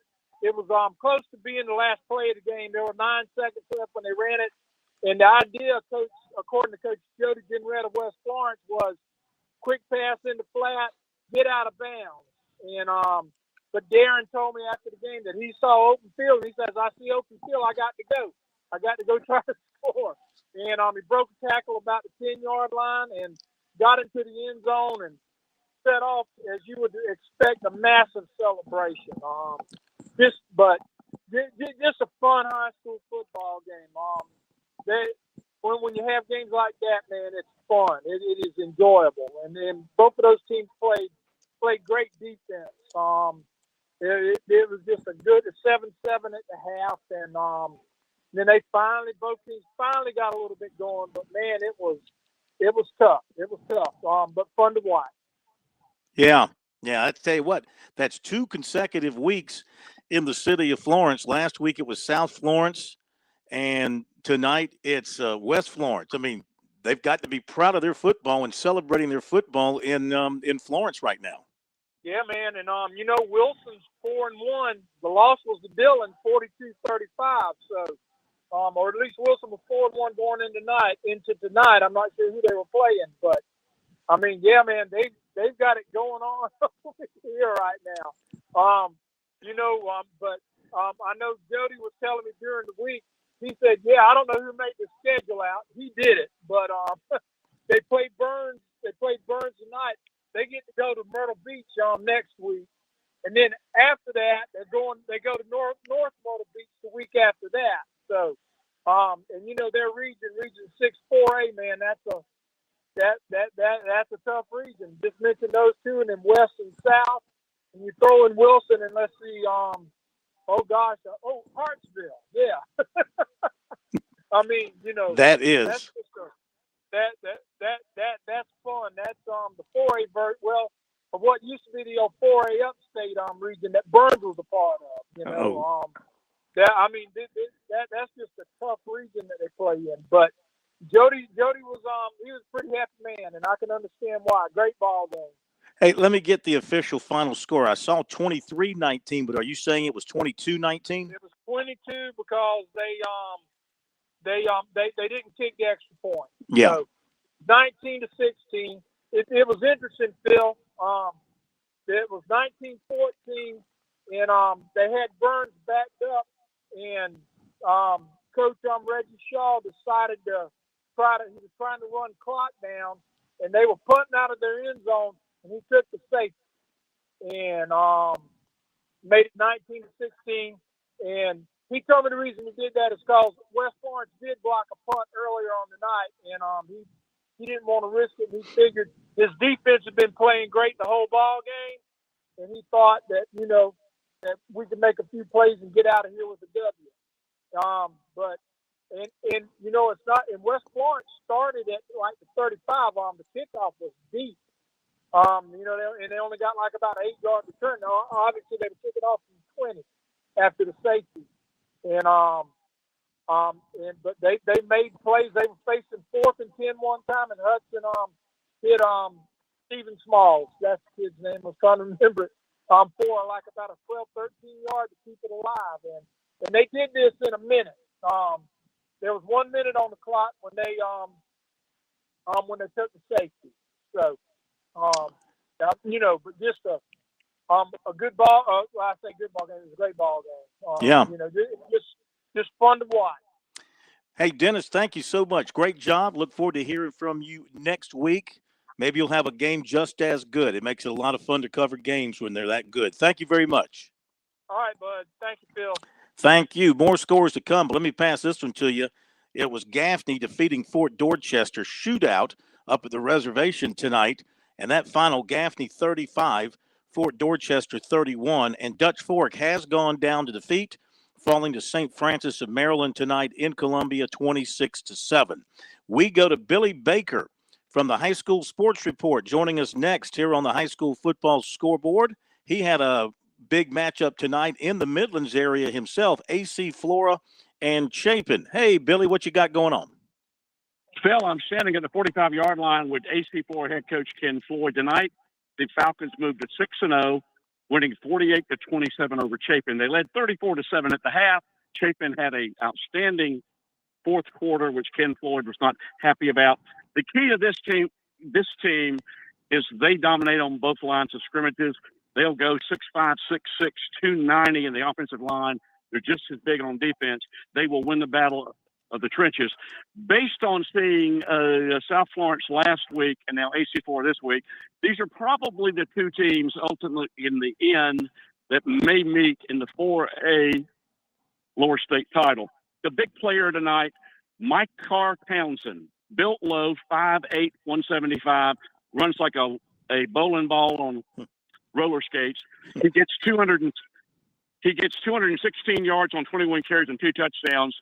it was close to being the last play of the game. There were 9 seconds left when they ran it, and the idea, according to Coach Jody Ginrett of West Florence, was quick pass in the flat, get out of bounds. And but Darren told me after the game that he saw open field, and he says, "I see open field. I got to go. I got to go try to score." And he broke a tackle about the 10-yard line and got into the end zone and set off, as you would expect, a massive celebration. Just a fun high school football game. When you have games like that, man, it's fun. It is enjoyable. And then both of those teams played great defense. It was just a good 7-7 at the half, and then both teams finally got a little bit going. But man, it was tough. It was tough, but fun to watch. Yeah. I tell you what, that's 2 consecutive weeks in the city of Florence. Last week it was South Florence, and tonight it's West Florence. I mean, they've got to be proud of their football and celebrating their football in Florence right now. Yeah, man, and Wilson's 4-1. The loss was to Dillon, 42-35. So, or at least Wilson was 4-1 going into tonight. I'm not sure who they were playing, but I mean, yeah, man, they've got it going on over here right now. But I know Jody was telling me during the week. He said, "Yeah, I don't know who made the schedule out. He did it, but they played Burns. They played Burns tonight. They get to go to Myrtle Beach next week, and then after that, they go to North Myrtle Beach the week after that. So, their region 6-4A, man, that's a tough region. Just mention those two, and then West and South, and you throw in Wilson, and let's see, Hartsville, yeah. I mean, that is that's that's fun. That's the 4A of what used to be the old 4A upstate region that Burns was a part of. That's just a tough region that they play in. But Jody was he was a pretty happy man, and I can understand why. Great ball game. Hey, let me get the official final score. I saw 23-19, but are you saying it was 22-19? It was 22 because they didn't kick the extra point. Yeah. So 19-16. It was interesting, Phil. It was 19-14, and they had Burns backed up, and Coach Reggie Shaw decided he was trying to run clock down, and they were punting out of their end zone, and he took the safety and made it 19-16. And he told me the reason he did that is because West Florence did block a punt earlier on the night, and he didn't want to risk it. And he figured his defense had been playing great the whole ball game, and he thought that that we could make a few plays and get out of here with a W. But it's not. And West Florence started at like the 35. The kickoff was deep. And they only got like about an 8-yard return. Now, obviously, they were kicking off from 20 after the safety. But they made plays. They were facing 4th and 10 one time, and Hudson hit Stephen Smalls. That's the kid's name. I was trying to remember it. For like about a 12, 13 yard to keep it alive, and they did this in a minute. There was 1 minute on the clock when they took the safety. So, but just a good ball. I say good ball game. It was a great ball game. Yeah. Just fun to watch. Hey, Dennis, thank you so much. Great job. Look forward to hearing from you next week. Maybe you'll have a game just as good. It makes it a lot of fun to cover games when they're that good. Thank you very much. All right, bud. Thank you, Phil. Thank you. More scores to come, but let me pass this one to you. It was Gaffney defeating Fort Dorchester shootout up at the reservation tonight, and that final Gaffney 35, Fort Dorchester 31, and Dutch Fork has gone down to defeat, falling to St. Francis of Maryland tonight in Columbia 26-7. We go to Billy Baker from the High School Sports Report, joining us next here on the High School Football Scoreboard. He had a big matchup tonight in the Midlands area himself, AC Flora and Chapin. Hey, Billy, what you got going on? Phil, I'm standing at the 45-yard line with AC Flora head coach Ken Floyd tonight. The Falcons moved to 6-0, winning 48-27 over Chapin. They led 34-7 at the half. Chapin had an outstanding fourth quarter, which Ken Floyd was not happy about. The key to this team is they dominate on both lines of scrimmages. They'll go 6'5", 6'6", 290 in the offensive line. They're just as big on defense. They will win the battle of the trenches. Based on seeing South Florence last week and now AC4 this week, these are probably the two teams ultimately in the end that may meet in the 4A lower state title. The big player tonight, Mike Carr Townsend, built low, 5'8", 175, runs like a bowling ball on roller skates. He gets 216 yards on 21 carries and 2 touchdowns.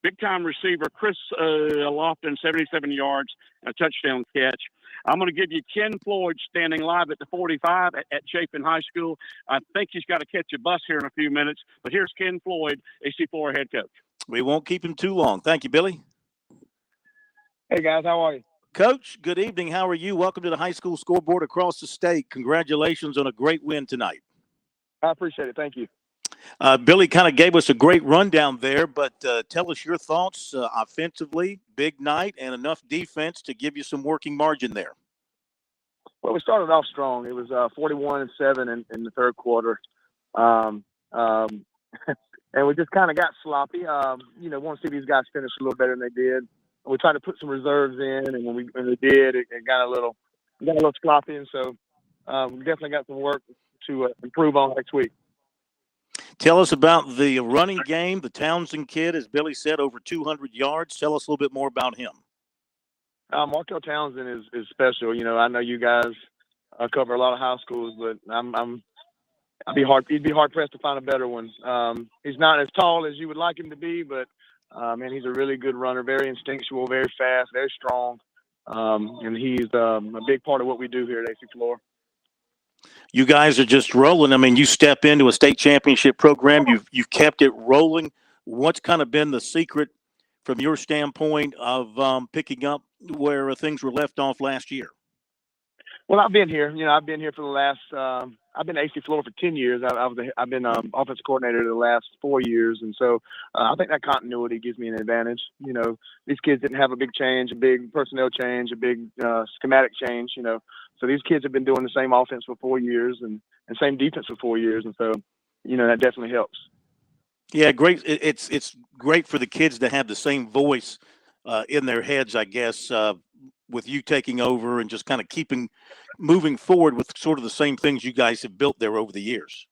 Big-time receiver Chris Lofton, 77 yards, a touchdown catch. I'm going to give you Ken Floyd standing live at the 45 at Chapin High School. I think he's got to catch a bus here in a few minutes, but here's Ken Floyd, AC4 head coach. We won't keep him too long. Thank you, Billy. Hey, guys, how are you? Coach, good evening. How are you? Welcome to the High School Scoreboard across the state. Congratulations on a great win tonight. I appreciate it. Thank you. Billy kind of gave us a great rundown there, but tell us your thoughts offensively, big night, and enough defense to give you some working margin there. Well, we started off strong. It was 41-7 in the third quarter. And we just kind of got sloppy. Want to see these guys finish a little better than they did. We tried to put some reserves in, and when we did, it got a little sloppy. And so we definitely got some work to improve on next week. Tell us about the running game. The Townsend kid, as Billy said, over 200 yards. Tell us a little bit more about him. Markel Townsend is special. I know you guys cover a lot of high schools, but he'd be hard pressed to find a better one. He's not as tall as you would like him to be, but man, he's a really good runner, very instinctual, very fast, very strong. And he's a big part of what we do here at AC Flora. You guys are just rolling. I mean, you step into a state championship program. You've kept it rolling. What's kind of been the secret from your standpoint of picking up where things were left off last year? Well, I've been here. I've been here for the last. I've been AC Flora for 10 years. I've been offensive coordinator the last 4 years, and so I think that continuity gives me an advantage. These kids didn't have a big change, a big personnel change, a big schematic change. So these kids have been doing the same offense for 4 years and same defense for 4 years, and so that definitely helps. Yeah, great. It's great for the kids to have the same voice in their heads, I guess, with you taking over and just kind of moving forward with sort of the same things you guys have built there over the years.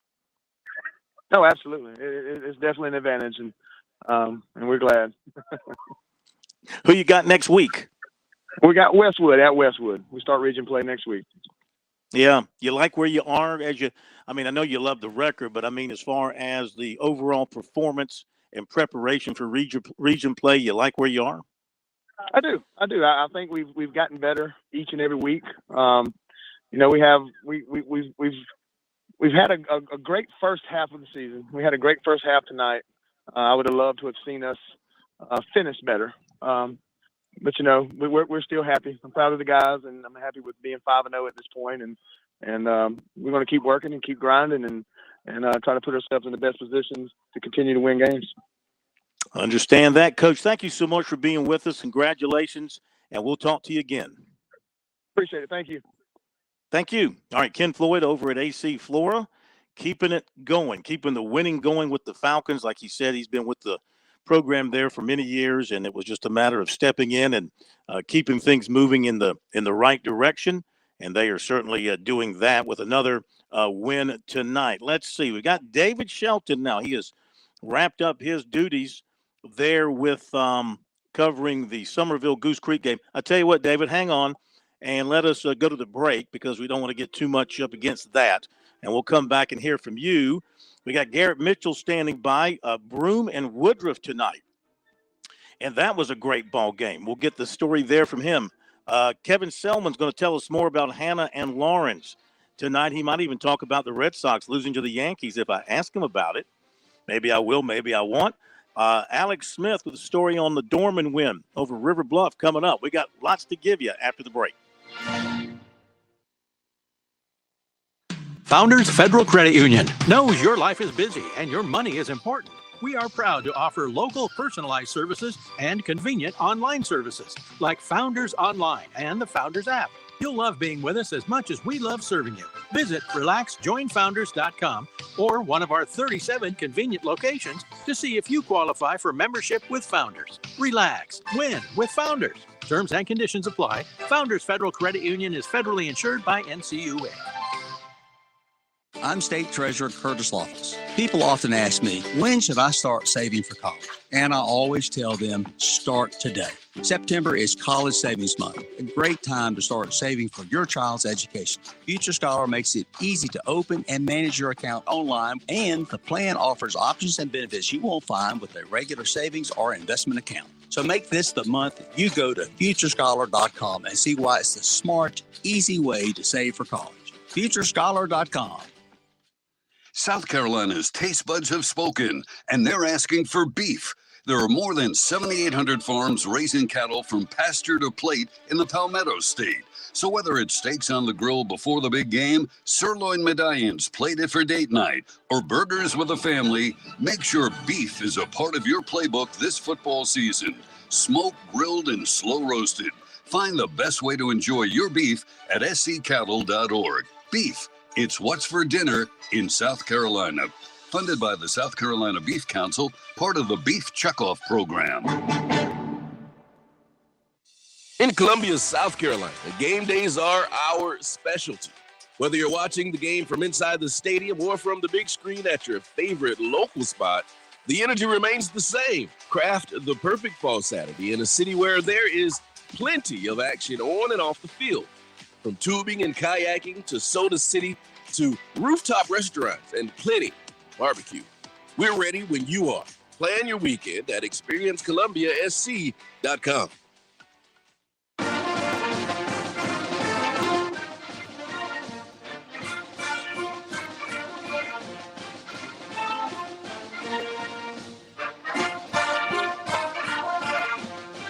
No, absolutely. It's definitely an advantage, and we're glad. Who you got next week? We got Westwood at Westwood. We start region play next week. Yeah, you like where you are I mean, I know you love the record, but I mean, as far as the overall performance and preparation for region play, you like where you are? I do. I think we've gotten better each and every week. You know, we've had a great first half of the season. We had a great first half tonight. I would have loved to have seen us finish better. But you know, we're still happy. I'm proud of the guys, and I'm happy with being 5-0 at this point. And we're going to keep working and keep grinding and try to put ourselves in the best positions to continue to win games. Understand that, Coach. Thank you so much for being with us. Congratulations, and we'll talk to you again. Appreciate it. Thank you. Thank you. All right, Ken Floyd over at AC Flora, keeping it going, keeping the winning going with the Falcons. Like he said, he's been with the program there for many years, and it was just a matter of stepping in and keeping things moving in the right direction. And they are certainly doing that with another win tonight. Let's see. We got David Shelton now. He has wrapped up his duties there with covering the Somerville Goose Creek game. I tell you what, David, hang on and let us go to the break because we don't want to get too much up against that. And we'll come back and hear from you. We got Garrett Mitchell standing by, Broome and Woodruff tonight. And that was a great ball game. We'll get the story there from him. Kevin Selman's going to tell us more about Hannah and Lawrence tonight. He might even talk about the Red Sox losing to the Yankees if I ask him about it. Maybe I will, maybe I won't. Alex Smith with a story on the Dorman win over River Bluff coming up. We got lots to give you after the break. Founders Federal Credit Union knows your life is busy and your money is important. We are proud to offer local personalized services and convenient online services like Founders Online and the Founders app. You'll love being with us as much as we love serving you. Visit relaxjoinfounders.com or one of our 37 convenient locations to see if you qualify for membership with Founders. Relax, win with Founders. Terms and conditions apply. Founders Federal Credit Union is federally insured by NCUA. I'm State Treasurer Curtis Loftus. People often ask me, when should I start saving for college? And I always tell them, start today. September is College Savings Month, a great time to start saving for your child's education. Future Scholar makes it easy to open and manage your account online, and the plan offers options and benefits you won't find with a regular savings or investment account. So make this the month you go to futurescholar.com and see why it's the smart, easy way to save for college. futurescholar.com. South Carolina's taste buds have spoken, and they're asking for beef. There are more than 7,800 farms raising cattle from pasture to plate in the Palmetto State. So whether it's steaks on the grill before the big game, sirloin medallions plated for date night, or burgers with a family, make sure beef is a part of your playbook this football season. Smoked, grilled, and slow roasted. Find the best way to enjoy your beef at scattle.org. Beef. It's what's for dinner in South Carolina. Funded by the South Carolina Beef Council, part of the Beef Checkoff program. In Columbia, South Carolina, game days are our specialty. Whether you're watching the game from inside the stadium or from the big screen at your favorite local spot, the energy remains the same. Craft the perfect fall Saturday in a city where there is plenty of action on and off the field. From tubing and kayaking to Soda City to rooftop restaurants and plenty barbecue. We're ready when you are. Plan your weekend at experiencecolumbiasc.com.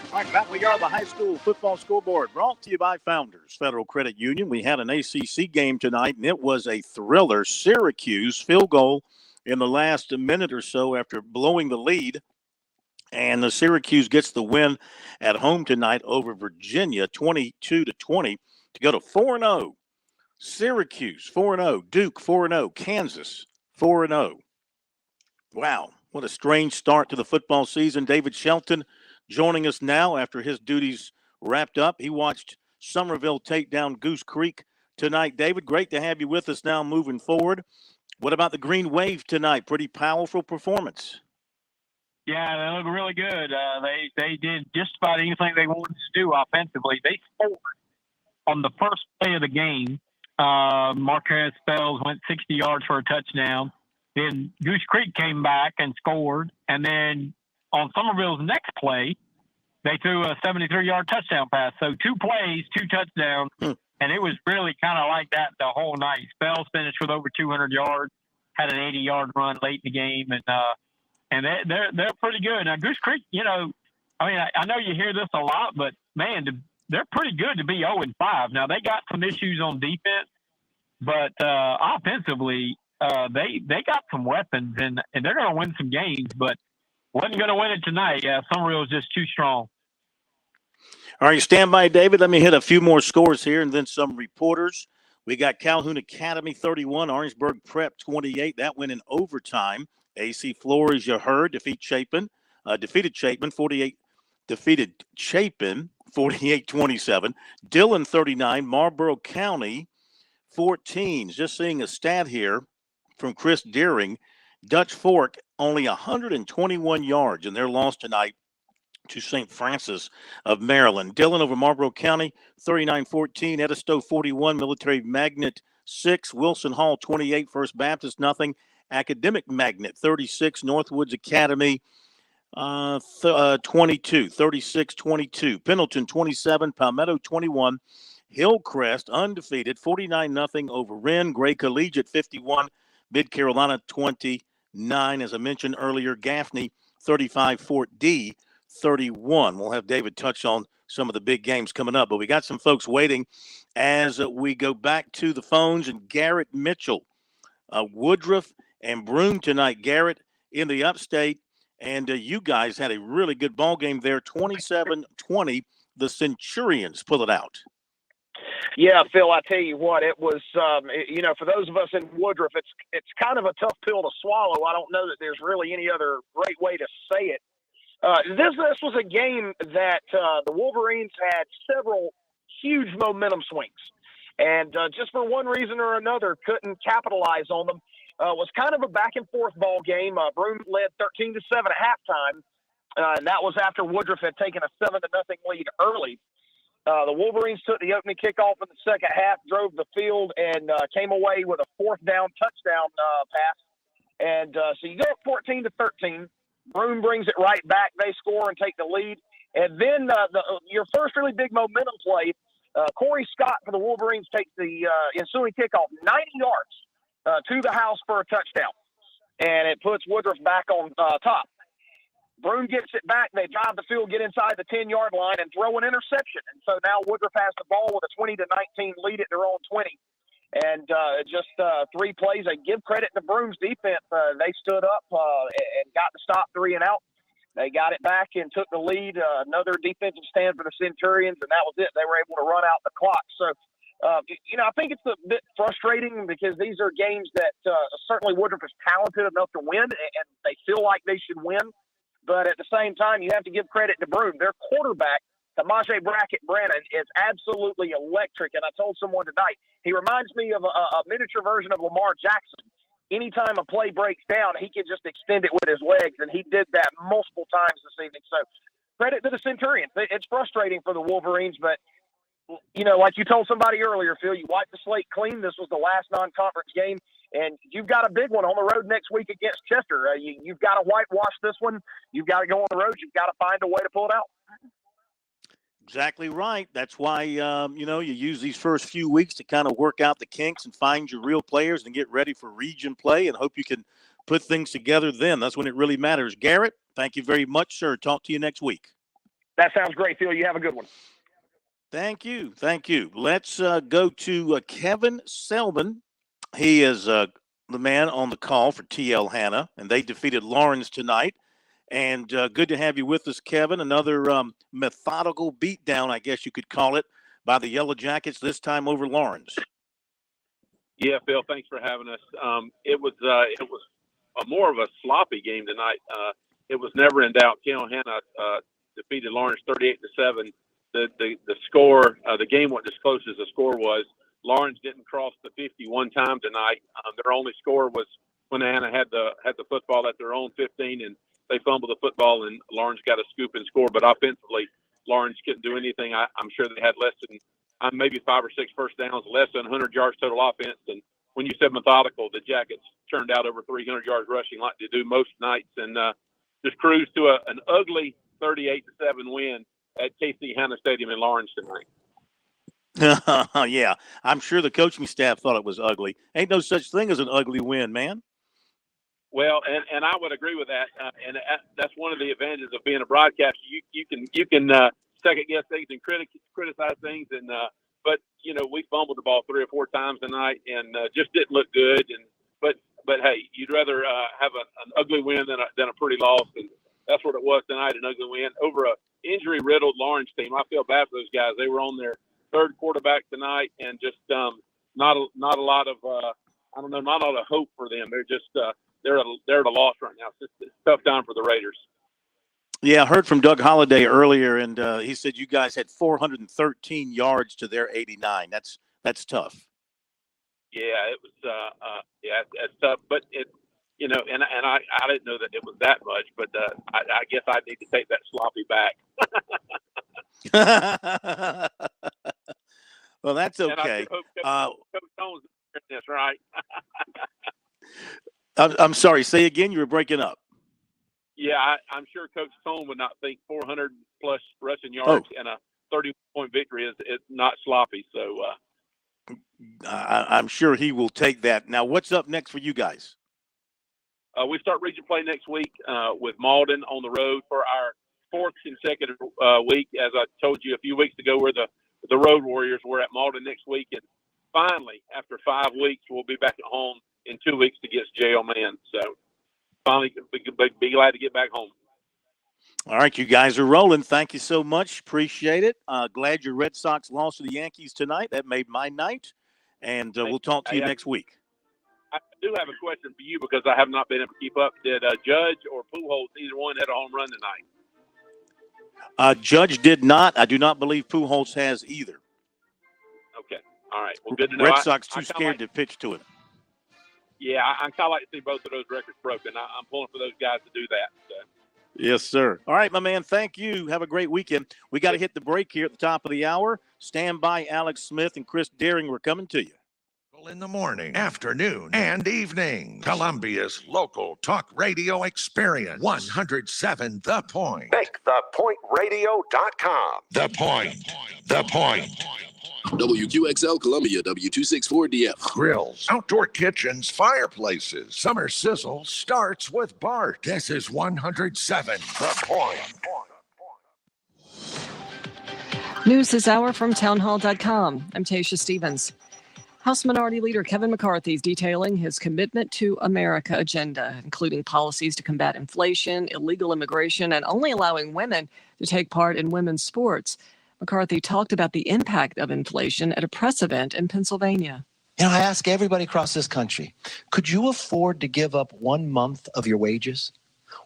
All right, back we are, the high school football scoreboard brought to you by Founders Federal Credit Union. We had an ACC game tonight, and it was a thriller. Syracuse field goal in the last minute or so after blowing the lead. And the Syracuse gets the win at home tonight over Virginia, 22-20, to go to 4-0. Syracuse, 4-0. Duke, 4-0. Kansas, 4-0. Wow. What a strange start to the football season. David Shelton joining us now after his duties wrapped up. He watched Somerville take down Goose Creek tonight. David, great to have you with us now moving forward. What about the Green Wave tonight? Pretty powerful performance. Yeah, they look really good. They did just about anything they wanted to do offensively. They scored on the first play of the game. Marquez Spells went 60 yards for a touchdown. Then Goose Creek came back and scored. And then on Somerville's next play, they threw a 73-yard touchdown pass. So 2 plays, 2 touchdowns. And it was really kind of like that the whole night. Spells finished with over 200 yards, had an 80-yard run late in the game. And they're pretty good. Now, Goose Creek, I know you hear this a lot, but, man, they're pretty good to be 0-5. Now, they got some issues on defense, but offensively, they got some weapons, and they're going to win some games, but wasn't going to win it tonight. Yeah, Somerville was just too strong. All right, stand by, David. Let me hit a few more scores here and then some reporters. We got Calhoun Academy 31, Orangeburg Prep 28. That went in overtime. AC Flores, you heard, defeated Chapin 48-27. Dillon 39, Marlboro County 14. Just seeing a stat here from Chris Deering. Dutch Fork only 121 yards in their loss tonight to St. Francis of Maryland. Dillon over Marlboro County 39-14. Edisto 41, Military Magnet 6, Wilson Hall 28, First Baptist nothing. Academic Magnet 36, Northwoods Academy 22, 36-22. Pendleton 27, Palmetto 21. Hillcrest undefeated 49-0 over Wren. Gray Collegiate 51, Mid Carolina 29. As I mentioned earlier, Gaffney 35, Fort D 31. We'll have David touch on some of the big games coming up, but we got some folks waiting as we go back to the phones. And Garrett Mitchell, Woodruff and Broome tonight. Garrett in the upstate, and you guys had a really good ball game there, 27-20. The Centurions pull it out. Yeah, Phil, I tell you what, it was, for those of us in Woodruff, it's kind of a tough pill to swallow. I don't know that there's really any other great way to say it. This was a game that the Wolverines had several huge momentum swings, and just for one reason or another couldn't capitalize on them. Was kind of a back-and-forth ball game. Broome led 13-7 at halftime, and that was after Woodruff had taken a 7-0 lead early. The Wolverines took the opening kickoff in the second half, drove the field, and came away with a 4th down touchdown pass. And so you go up 14-13. Broome brings it right back. They score and take the lead. And then your first really big momentum play, Corey Scott for the Wolverines takes the ensuing kickoff 90 yards to the house for a touchdown. And it puts Woodruff back on top. Broome gets it back. They drive the field, get inside the 10-yard line, and throw an interception. And so now Woodruff has the ball with a 20-19 lead at their own 20. And just 3 plays. I give credit to Broome's defense. They stood up and got the stop 3 and out. They got it back and took the lead. Another defensive stand for the Centurions, and that was it. They were able to run out the clock. So, I think it's a bit frustrating because these are games that certainly Woodruff is talented enough to win, and they feel like they should win. But at the same time, you have to give credit to Broome. Their quarterback, Tamaje Brackett-Brannon, is absolutely electric. And I told someone tonight, he reminds me of a miniature version of Lamar Jackson. Anytime a play breaks down, he can just extend it with his legs, and he did that multiple times this evening. So credit to the Centurions. It's frustrating for the Wolverines, but, like you told somebody earlier, Phil, you wiped the slate clean. This was the last non-conference game, and you've got a big one on the road next week against Chester. You've got to whitewash this one. You've got to go on the road. You've got to find a way to pull it out. Exactly right. That's why, you use these first few weeks to kind of work out the kinks and find your real players and get ready for region play and hope you can put things together then. That's when it really matters. Garrett, thank you very much, sir. Talk to you next week. That sounds great, Phil. You have a good one. Thank you. Thank you. Let's go to Kevin Selman. He is the man on the call for TL Hanna, and they defeated Lawrence tonight. And good to have you with us, Kevin. Another methodical beatdown, I guess you could call it, by the Yellow Jackets, this time over Lawrence. Yeah, Phil, thanks for having us. It was more of a sloppy game tonight. It was never in doubt. Hannah defeated Lawrence 38-7. The score, the game wasn't as close as the score was. Lawrence didn't cross the 50 one time tonight. Their only score was when Hannah had the football at their own 15, and they fumbled the football, and Lawrence got a scoop and score. But offensively, Lawrence couldn't do anything. I'm sure they had less than maybe 5 or 6 first downs, less than 100 yards total offense. And when you said methodical, the Jackets turned out over 300 yards rushing like they do most nights, and just cruised to an ugly 38-7 win at KC Hanna Stadium in Lawrence tonight. Yeah, I'm sure the coaching staff thought it was ugly. Ain't no such thing as an ugly win, man. Well, and I would agree with that, and that's one of the advantages of being a broadcaster. You can second guess things and criticize things, and but we fumbled the ball 3 or 4 times tonight, and just didn't look good. And but hey, you'd rather have an ugly win than a pretty loss, and that's what it was tonight, an ugly win over a injury riddled Lawrence team. I feel bad for those guys. They were on their 3rd quarterback tonight, and just not a lot of not a lot of hope for them. They're just they're at a loss right now. It's a tough time for the Raiders. Yeah, I heard from Doug Holliday earlier, and he said you guys had 413 yards to their 89. That's tough. Yeah, it was. It's tough, but it, and I didn't know that it was that much, but I guess I need to take that sloppy back. Well, that's okay. Coach Stone's this, right? I'm sorry. Say again. You were breaking up. Yeah, I'm sure Coach Stone would not think 400 plus rushing yards and a 30-point victory is not sloppy. So I'm sure he will take that. Now, what's up next for you guys? We start region play next week with Malden on the road for our 4th consecutive week. As I told you a few weeks ago, we're the Road Warriors. We're at Malden next week, and finally, after 5 weeks, we'll be back at home in 2 weeks against J.O. Man. So finally, be glad to get back home. All right, you guys are rolling. Thank you so much. Appreciate it. Glad your Red Sox lost to the Yankees tonight. That made my night. And we'll talk to you next week. I do have a question for you because I have not been able to keep up. Did Judge or Pujols, either one, hit a home run tonight? Judge did not. I do not believe Pujols has either. Okay. All right. Well, good to know. Red Sox too scared to pitch to him. Yeah, I kind of like to see both of those records broken. I'm pulling for those guys to do that. So. Yes, sir. All right, my man. Thank you. Have a great weekend. We got to hit the break here at the top of the hour. Stand by, Alex Smith and Chris Deering. We're coming to you. In the morning, afternoon, and evening. Columbia's local talk radio experience. 107 The Point. MakeThePointRadio.com. The Point. The Point. WQXL Columbia, W264DF. Grills, outdoor kitchens, fireplaces. Summer sizzle starts with Bart. This is 107 The Point. News this hour from townhall.com. I'm Tasha Stevens. House Minority Leader Kevin McCarthy is detailing his Commitment to America agenda, including policies to combat inflation, illegal immigration, and only allowing women to take part in women's sports. McCarthy talked about the impact of inflation at a press event in Pennsylvania. I ask everybody across this country, could you afford to give up 1 month of your wages?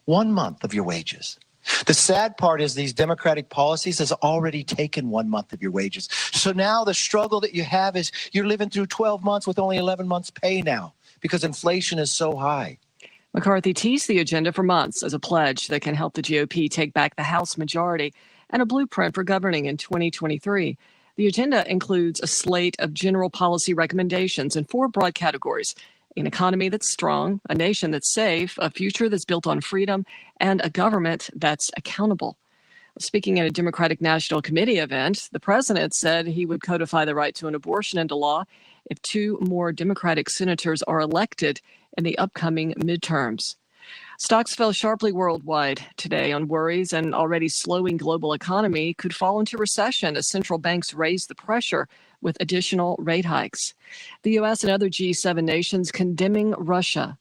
1 month of your wages. The sad part is these Democratic policies has already taken 1 month of your wages. So now the struggle that you have is you're living through 12 months with only 11 months pay now because inflation is so high. McCarthy teased the agenda for months as a pledge that can help the GOP take back the House majority and a blueprint for governing in 2023. The agenda includes a slate of general policy recommendations in 4 broad categories: an economy that's strong, a nation that's safe, a future that's built on freedom, and a government that's accountable. Speaking at a Democratic National Committee event, the president said he would codify the right to an abortion into law if 2 more Democratic senators are elected in the upcoming midterms. Stocks fell sharply worldwide today on worries an already slowing global economy could fall into recession as central banks raise the pressure with additional rate hikes. The U.S. and other G7 nations condemning Russia.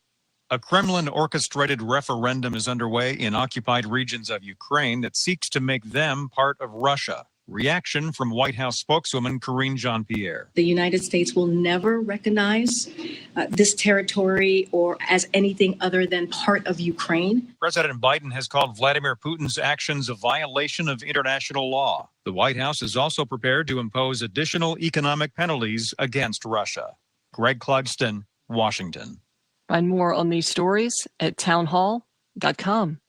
A Kremlin-orchestrated referendum is underway in occupied regions of Ukraine that seeks to make them part of Russia. Reaction from White House spokeswoman Karine Jean-Pierre. The United States will never recognize this territory or as anything other than part of Ukraine. President Biden has called Vladimir Putin's actions a violation of international law. The White House is also prepared to impose additional economic penalties against Russia. Greg Clugston, Washington. Find more on these stories at townhall.com.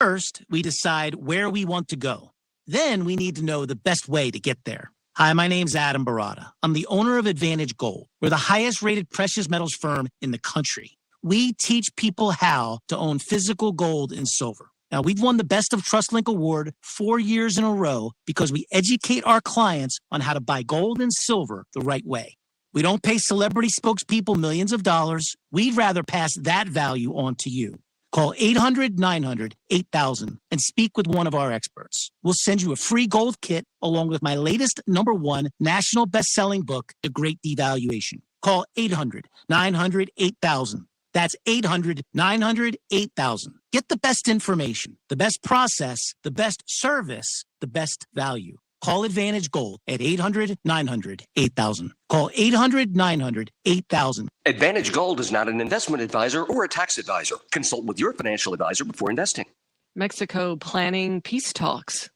First, we decide where we want to go. Then we need to know the best way to get there. Hi, my name's Adam Barada. I'm the owner of Advantage Gold. We're the highest rated precious metals firm in the country. We teach people how to own physical gold and silver. Now, we've won the Best of TrustLink Award 4 years in a row because we educate our clients on how to buy gold and silver the right way. We don't pay celebrity spokespeople millions of dollars. We'd rather pass that value on to you. Call 800-900-8000 and speak with one of our experts. We'll send you a free gold kit along with my latest #1 national best-selling book, The Great Devaluation. Call 800-900-8000. That's 800-900-8000. Get the best information, the best process, the best service, the best value. Call Advantage Gold at 800-900-8000. Call 800-900-8000. Advantage Gold is not an investment advisor or a tax advisor. Consult with your financial advisor before investing. Mexico planning peace talks.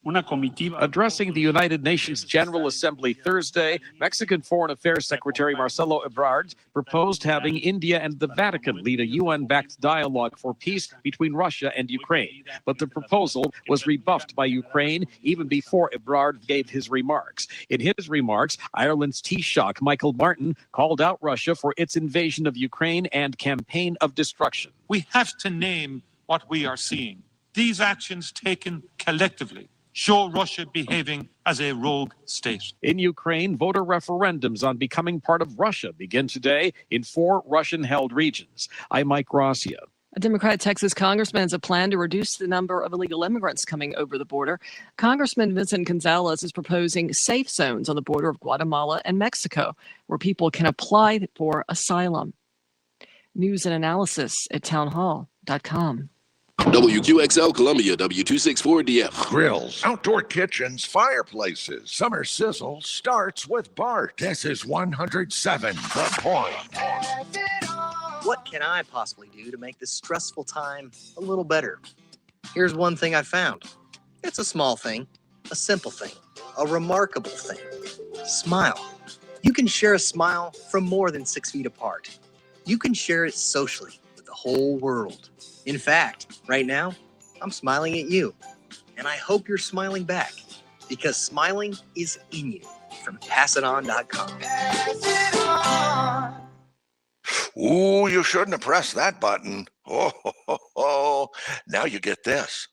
Addressing the United Nations General Assembly Thursday, Mexican Foreign Affairs Secretary Marcelo Ebrard proposed having India and the Vatican lead a UN-backed dialogue for peace between Russia and Ukraine. But the proposal was rebuffed by Ukraine even before Ebrard gave his remarks. In his remarks, Ireland's Taoiseach Michael Martin called out Russia for its invasion of Ukraine and campaign of destruction. We have to name what we are seeing. These actions taken collectively show Russia behaving as a rogue state. In Ukraine, voter referendums on becoming part of Russia begin today in 4 Russian-held regions. I'm Mike Rossio. A Democratic Texas congressman has a plan to reduce the number of illegal immigrants coming over the border. Congressman Vincent Gonzalez is proposing safe zones on the border of Guatemala and Mexico, where people can apply for asylum. News and analysis at townhall.com. WQXL Columbia, W264DF. Grills, outdoor kitchens, fireplaces. Summer sizzle starts with Bart. This is 107 The Point. What can I possibly do to make this stressful time a little better? Here's one thing I found. It's a small thing, a simple thing, a remarkable thing. Smile. You can share a smile from more than 6 feet apart. You can share it socially with the whole world. In fact, right now, I'm smiling at you, and I hope you're smiling back, because smiling is in you. From PassItOn.com. Ooh, you shouldn't have pressed that button. Oh. Now you get this.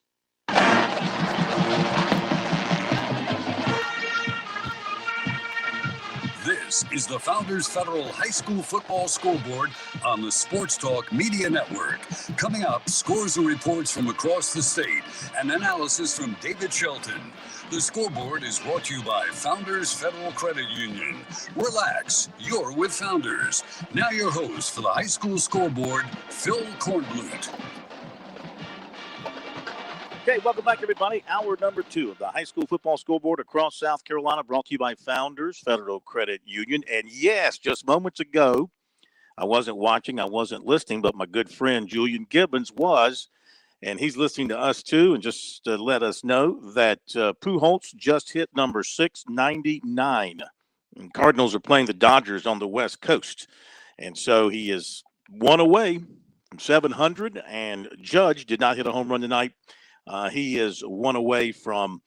This is the Founders Federal High School Football Scoreboard on the Sports Talk Media Network. Coming up, scores and reports from across the state and analysis from David Shelton. The Scoreboard is brought to you by Founders Federal Credit Union. Relax, you're with Founders. Now your host for the High School Scoreboard, Phil Kornblut. Okay, welcome back, everybody. Hour number 2 of the High School Football Scoreboard across South Carolina, brought to you by Founders Federal Credit Union. And yes, just moments ago, I wasn't watching, I wasn't listening, but my good friend Julian Gibbons was, and he's listening to us too. And just to let us know that Pujols just hit number 699. And Cardinals are playing the Dodgers on the West Coast. And so he is 1 away from 700, and Judge did not hit a home run tonight. He is 1 away from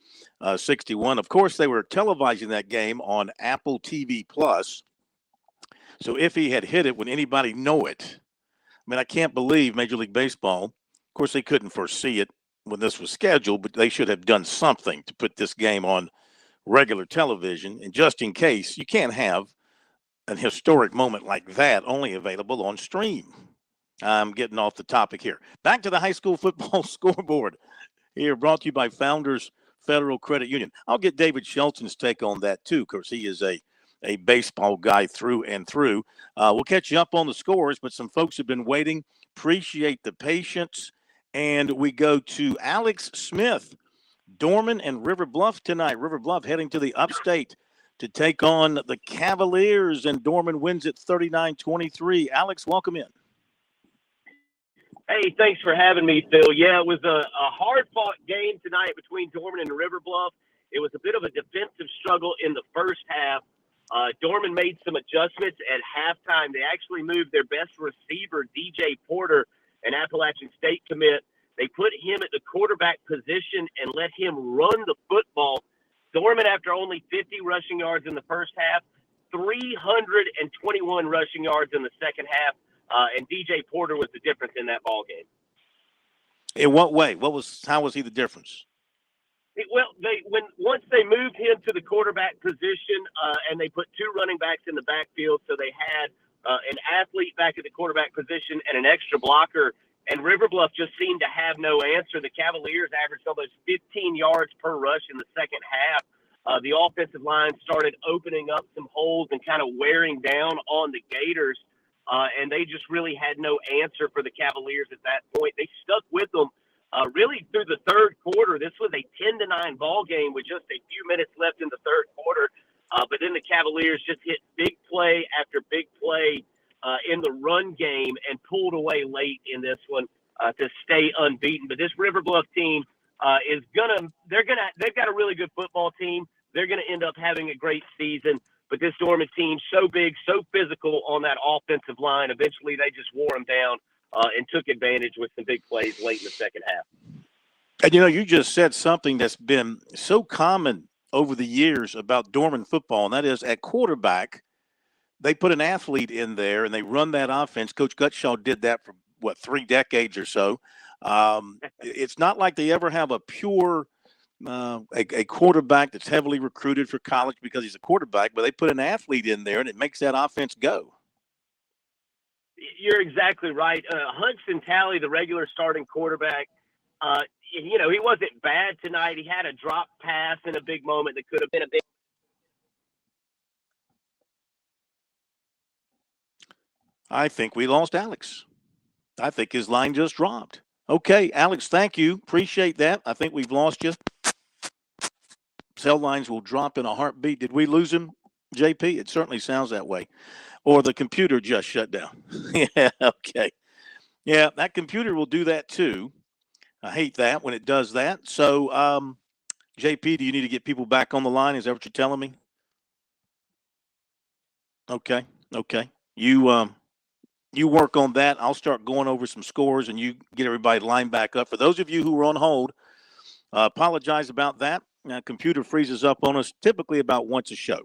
61. Of course, they were televising that game on Apple TV Plus. So if he had hit it, would anybody know it? I mean, I can't believe Major League Baseball. Of course, they couldn't foresee it when this was scheduled, but they should have done something to put this game on regular television. And just in case, you can't have an historic moment like that only available on stream. I'm getting off the topic here. Back to the High School Football Scoreboard. Here, brought to you by Founders Federal Credit Union. I'll get David Shelton's take on that, too, because he is a baseball guy through and through. We'll catch you up on the scores, but some folks have been waiting. Appreciate the patience. And we go to Alex Smith. Dorman and River Bluff tonight. River Bluff heading to the upstate to take on the Cavaliers, and Dorman wins it 39-23. Alex, welcome in. Hey, thanks for having me, Phil. Yeah, it was a hard-fought game tonight between Dorman and River Bluff. It was a bit of a defensive struggle in the first half. Dorman made some adjustments at halftime. They actually moved their best receiver, DJ Porter, an Appalachian State commit. They put him at the quarterback position and let him run the football. Dorman, after only 50 rushing yards in the first half, 321 rushing yards in the second half, and DJ Porter was the difference in that ball game. In what way? How was he the difference? Once they moved him to the quarterback position, and they put two running backs in the backfield, so they had an athlete back at the quarterback position and an extra blocker. And River Bluff just seemed to have no answer. The Cavaliers averaged almost 15 yards per rush in the second half. The offensive line started opening up some holes and kind of wearing down on the Gators, and they just really had no answer for the Cavaliers at that point. They stuck with them really through the third quarter. This was a 10-9 ball game with just a few minutes left in the third quarter. But then the Cavaliers just hit big play after big play in the run game and pulled away late in this one to stay unbeaten. But this River Bluff team they've got a really good football team. They're gonna end up having a great season. But this Dorman team, so big, so physical on that offensive line, eventually they just wore them down and took advantage with some big plays late in the second half. And you just said something that's been so common over the years about Dorman football, and that is at quarterback, they put an athlete in there and they run that offense. Coach Gutshaw did that for 3 decades or so. It's not like they ever have a pure a quarterback that's heavily recruited for college because he's a quarterback, but they put an athlete in there and it makes that offense go. You're exactly right. Hudson Talley, the regular starting quarterback, he wasn't bad tonight. He had a drop pass in a big moment that could have been a big. I think we lost Alex. I think his line just dropped. Okay, Alex, thank you. Appreciate that. I think we've lost you. Cell lines will drop in a heartbeat. Did we lose him, JP? It certainly sounds that way. Or the computer just shut down. Yeah, okay. Yeah, that computer will do that too. I hate that when it does that. So, JP, do you need to get people back on the line? Is that what you're telling me? Okay. You work on that. I'll start going over some scores, and you get everybody lined back up. For those of you who were on hold, apologize about that. Computer freezes up on us typically about once a show,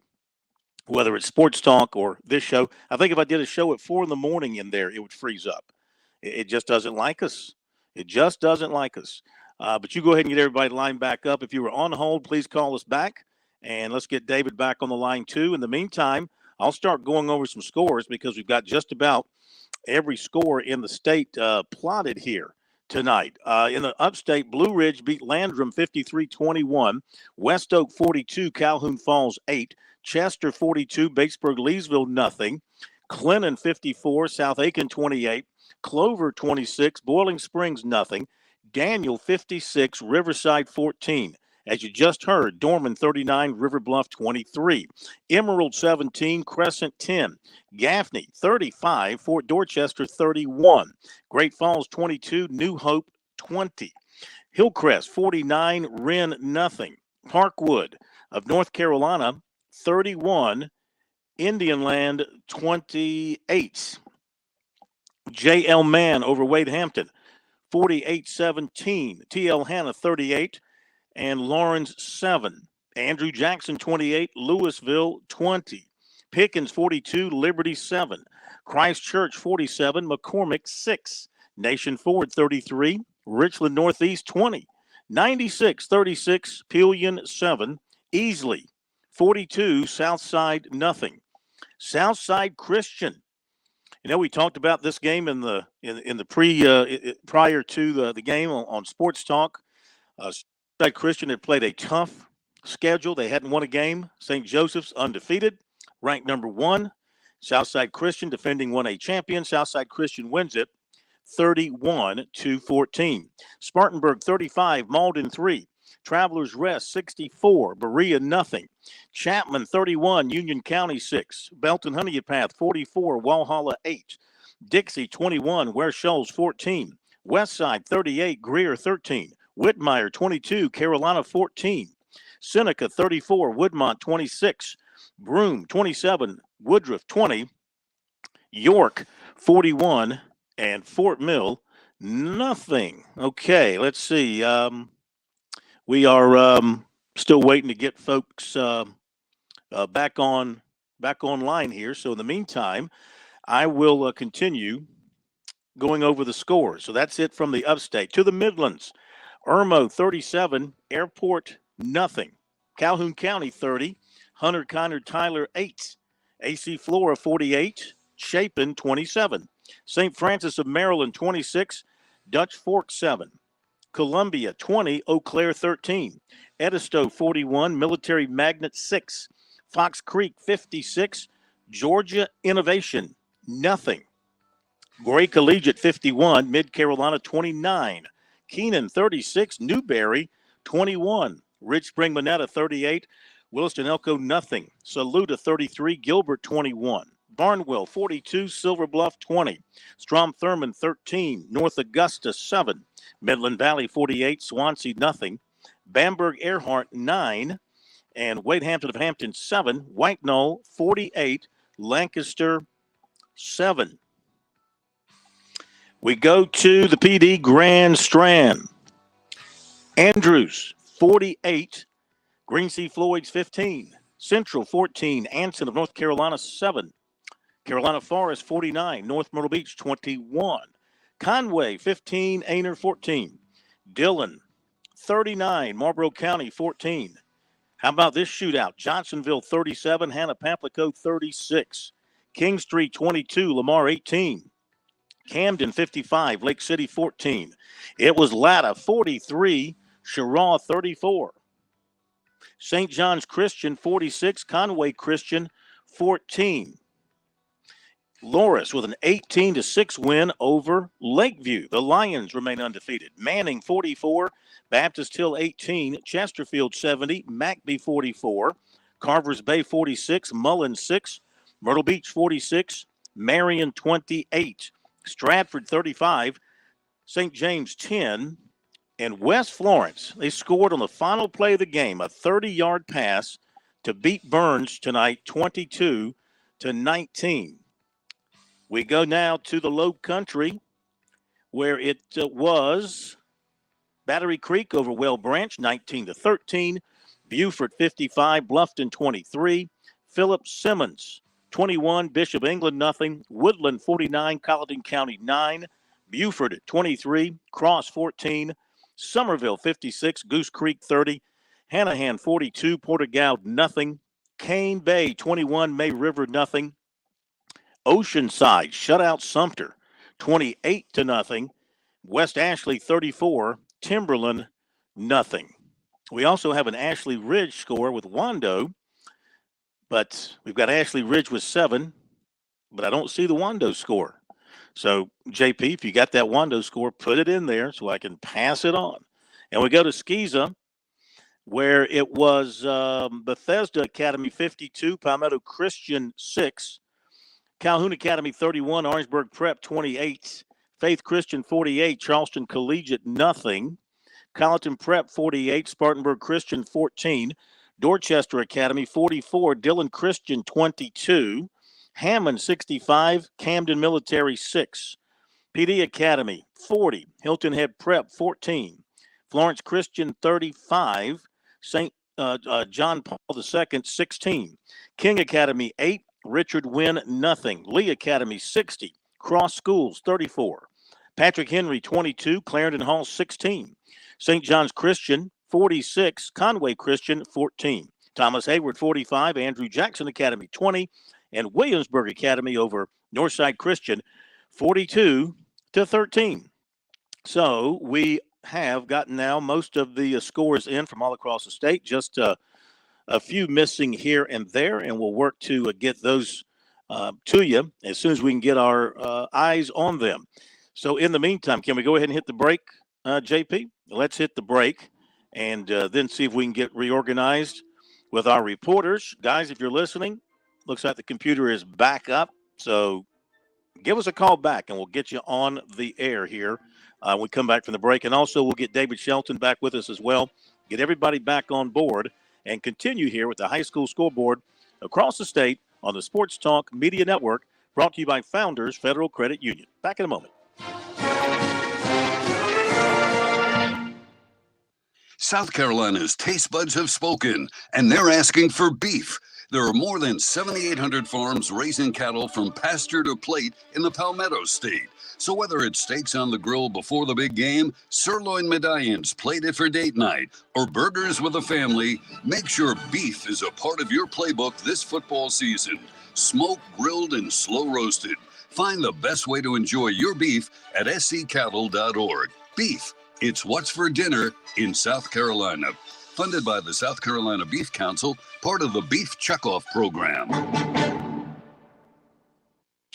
whether it's Sports Talk or this show. I think if I did a show at 4 a.m. in there, it would freeze up. It just doesn't like us. It just doesn't like us. But you go ahead and get everybody lined back up. If you were on hold, please call us back, and let's get David back on the line too. In the meantime, I'll start going over some scores because we've got just about every score in the state plotted here tonight. In the upstate, Blue Ridge beat Landrum 53-21, West Oak 42, Calhoun Falls 8, Chester 42, Batesburg Leesville nothing, Clinton 54, South Aiken 28, Clover 26, Boiling Springs nothing, Daniel 56, Riverside 14. As you just heard, Dorman 39, River Bluff 23, Emerald 17, Crescent 10, Gaffney 35, Fort Dorchester 31, Great Falls 22, New Hope 20, Hillcrest 49, Wren nothing, Parkwood of North Carolina 31, Indianland 28, J.L. Mann over Wade Hampton 48-17, T.L. Hanna 38, and Lawrence 7, Andrew Jackson 28, Louisville 20, Pickens 42, Liberty 7, Christchurch 47, McCormick 6, Nation Ford 33, Richland Northeast 20, 96-36, Pillion 7, Easley 42, Southside nothing, Southside Christian. We talked about this game in the prior to the game on Sports Talk. Southside Christian had played a tough schedule. They hadn't won a game. St. Joseph's undefeated, ranked number 1. Southside Christian defending 1A champion. Southside Christian wins it 31-14. Spartanburg 35, Malden 3. Travelers Rest 64, Berea nothing. Chapman 31, Union County 6. Belton Honeypath 44, Walhalla 8. Dixie 21, Ware Shoals 14. Westside 38, Greer 13. Whitmire 22, Carolina 14. Seneca 34, Woodmont 26. Broome 27, Woodruff 20. York 41, and Fort Mill nothing. Okay, let's see. We are still waiting to get folks back online here. So in the meantime, I will continue going over the scores. So that's it from the upstate. To the Midlands, Irmo 37, Airport nothing. Calhoun County 30, Hunter Connor Tyler 8, AC Flora 48, Chapin 27, St. Francis of Maryland 26, Dutch Fork 7, Columbia 20, Eau Claire 13, Edisto 41, Military Magnet 6, Fox Creek 56, Georgia Innovation nothing. Gray Collegiate 51, Mid Carolina 29, Keenan 36, Newberry 21, Ridge Spring Monetta 38, Williston Elko nothing, Saluda 33, Gilbert 21, Barnwell 42, Silver Bluff 20, Strom Thurmond 13, North Augusta 7, Midland Valley 48, Swansea nothing, Bamberg Earhart 9, and Wade Hampton of Hampton 7, White Knoll 48, Lancaster 7. We go to the PD Grand Strand. Andrews 48, Green Sea Floyd's 15, Central 14, Anson of North Carolina 7, Carolina Forest 49, North Myrtle Beach 21, Conway 15, Aner 14, Dillon 39, Marlboro County 14. How about this shootout? Johnsonville 37, Hannah Pamplico 36, Kingstree 22, Lamar 18. Camden 55, Lake City 14. It was Latta 43, Cheraw 34. St. John's Christian 46, Conway Christian 14. Loris with an 18-6 win over Lakeview. The Lions remain undefeated. Manning 44, Baptist Hill 18, Chesterfield 70, McBee 44, Carvers Bay 46, Mullen 6, Myrtle Beach 46, Marion 28. Stratford 35, St. James 10, and West Florence. They scored on the final play of the game, a 30-yard pass to beat Burns tonight, 22-19. We go now to the Low Country, where it was Battery Creek over Well Branch, 19-13. Beaufort 55, Bluffton 23. Philip Simmons 21, Bishop England nothing. Woodland 49, Colleton County 9. Beaufort 23, Cross 14. Somerville 56, Goose Creek 30. Hanahan 42, Porter-Gaud nothing. Cane Bay 21, May River nothing. Oceanside shut out Sumter 28-0. West Ashley 34, Timberland nothing. We also have an Ashley Ridge score with Wando, but we've got Ashley Ridge with 7, but I don't see the Wando score. So, JP, if you got that Wando score, put it in there so I can pass it on. And we go to Skeeza, where it was Bethesda Academy 52, Palmetto Christian 6, Calhoun Academy 31, Orangeburg Prep 28, Faith Christian 48, Charleston Collegiate nothing, Colleton Prep 48, Spartanburg Christian 14, Dorchester Academy 44, Dillon Christian 22, Hammond 65, Camden Military 6, PD Academy 40, Hilton Head Prep 14, Florence Christian 35, St. John Paul II 16, King Academy 8, Richard Wynn nothing, Lee Academy 60, Cross Schools 34, Patrick Henry 22, Clarendon Hall 16, St. John's Christian 46, Conway Christian 14, Thomas Hayward 45, Andrew Jackson Academy 20, and Williamsburg Academy over Northside Christian 42-13. So we have gotten now most of the scores in from all across the state, just a few missing here and there, and we'll work to get those to you as soon as we can get our eyes on them. So in the meantime, can we go ahead and hit the break, JP? Let's hit the break. and then see if we can get reorganized with our reporters. Guys, if you're listening, looks like the computer is back up. So give us a call back, and we'll get you on the air here when we come back from the break. And also, we'll get David Shelton back with us as well, get everybody back on board, and continue here with the high school scoreboard across the state on the Sports Talk Media Network, brought to you by Founders Federal Credit Union. Back in a moment. South Carolina's taste buds have spoken, and they're asking for beef. There are more than 7,800 farms raising cattle from pasture to plate in the Palmetto State. So whether it's steaks on the grill before the big game, sirloin medallions plated for date night, or burgers with a family, make sure beef is a part of your playbook this football season. Smoked, grilled, and slow roasted. Find the best way to enjoy your beef at scattle.org. Beef, it's what's for dinner in South Carolina. Funded by the South Carolina Beef Council, part of the Beef Checkoff program.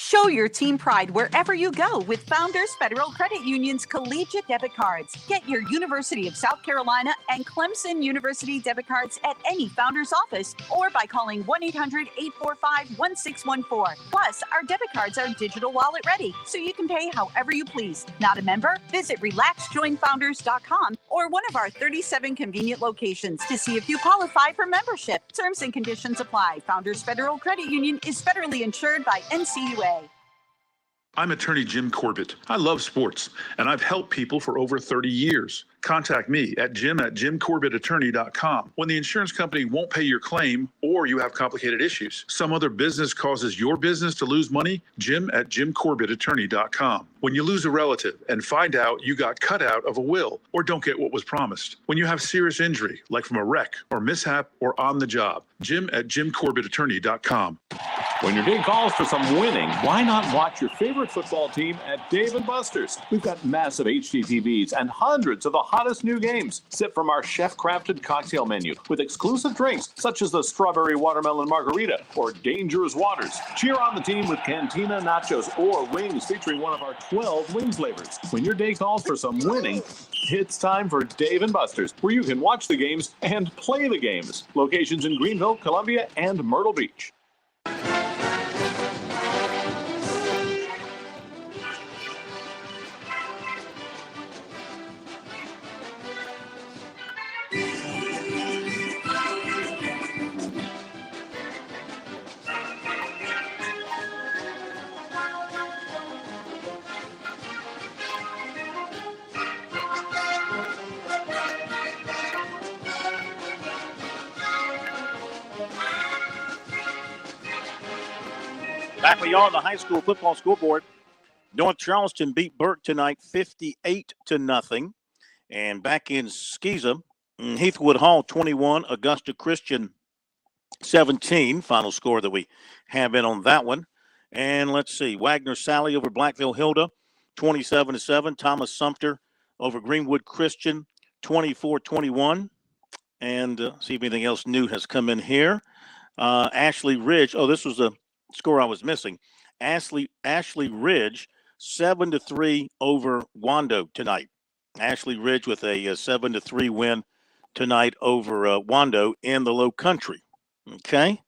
Show your team pride wherever you go with Founders Federal Credit Union's collegiate debit cards. Get your University of South Carolina and Clemson University debit cards at any Founders office or by calling 1-800-845-1614. Plus, our debit cards are digital wallet ready, so you can pay however you please. Not a member? Visit relaxjoinfounders.com or one of our 37 convenient locations to see if you qualify for membership. Terms and conditions apply. Founders Federal Credit Union is federally insured by NCUA. I'm attorney Jim Corbett. I love sports, and I've helped people for over 30 years. Contact me at jim@jimcorbettattorney.com when the insurance company won't pay your claim or you have complicated issues. Some other business causes your business to lose money, jim@jimcorbettattorney.com. When you lose a relative and find out you got cut out of a will or don't get what was promised. When you have serious injury, like from a wreck or mishap or on the job, jim@jimcorbettattorney.com. When your day calls for some winning, why not watch your favorite football team at Dave & Buster's? We've got massive HD TVs and hundreds of the hottest new games. Sip from our chef-crafted cocktail menu with exclusive drinks such as the Strawberry Watermelon Margarita or Dangerous Waters. Cheer on the team with Cantina Nachos or wings featuring one of our 12 wing flavors. When your day calls for some winning, it's time for Dave & Buster's, where you can watch the games and play the games. Locations in Greenville, Columbia, and Myrtle Beach. Back we are on the high school football scoreboard. North Charleston beat Burke tonight 58-0. And back in Skeeza, Heathwood Hall 21, Augusta Christian 17. Final score that we have in on that one. And let's see, Wagner Sally over Blackville Hilda 27-7. Thomas Sumter over Greenwood Christian 24-21. And see if anything else new has come in here. Ashley Ridge. Oh, this was the score I was missing. Ashley Ridge 7-3 over Wando tonight. Ashley Ridge with a 7-3 win tonight over Wando in the Low Country. Okay,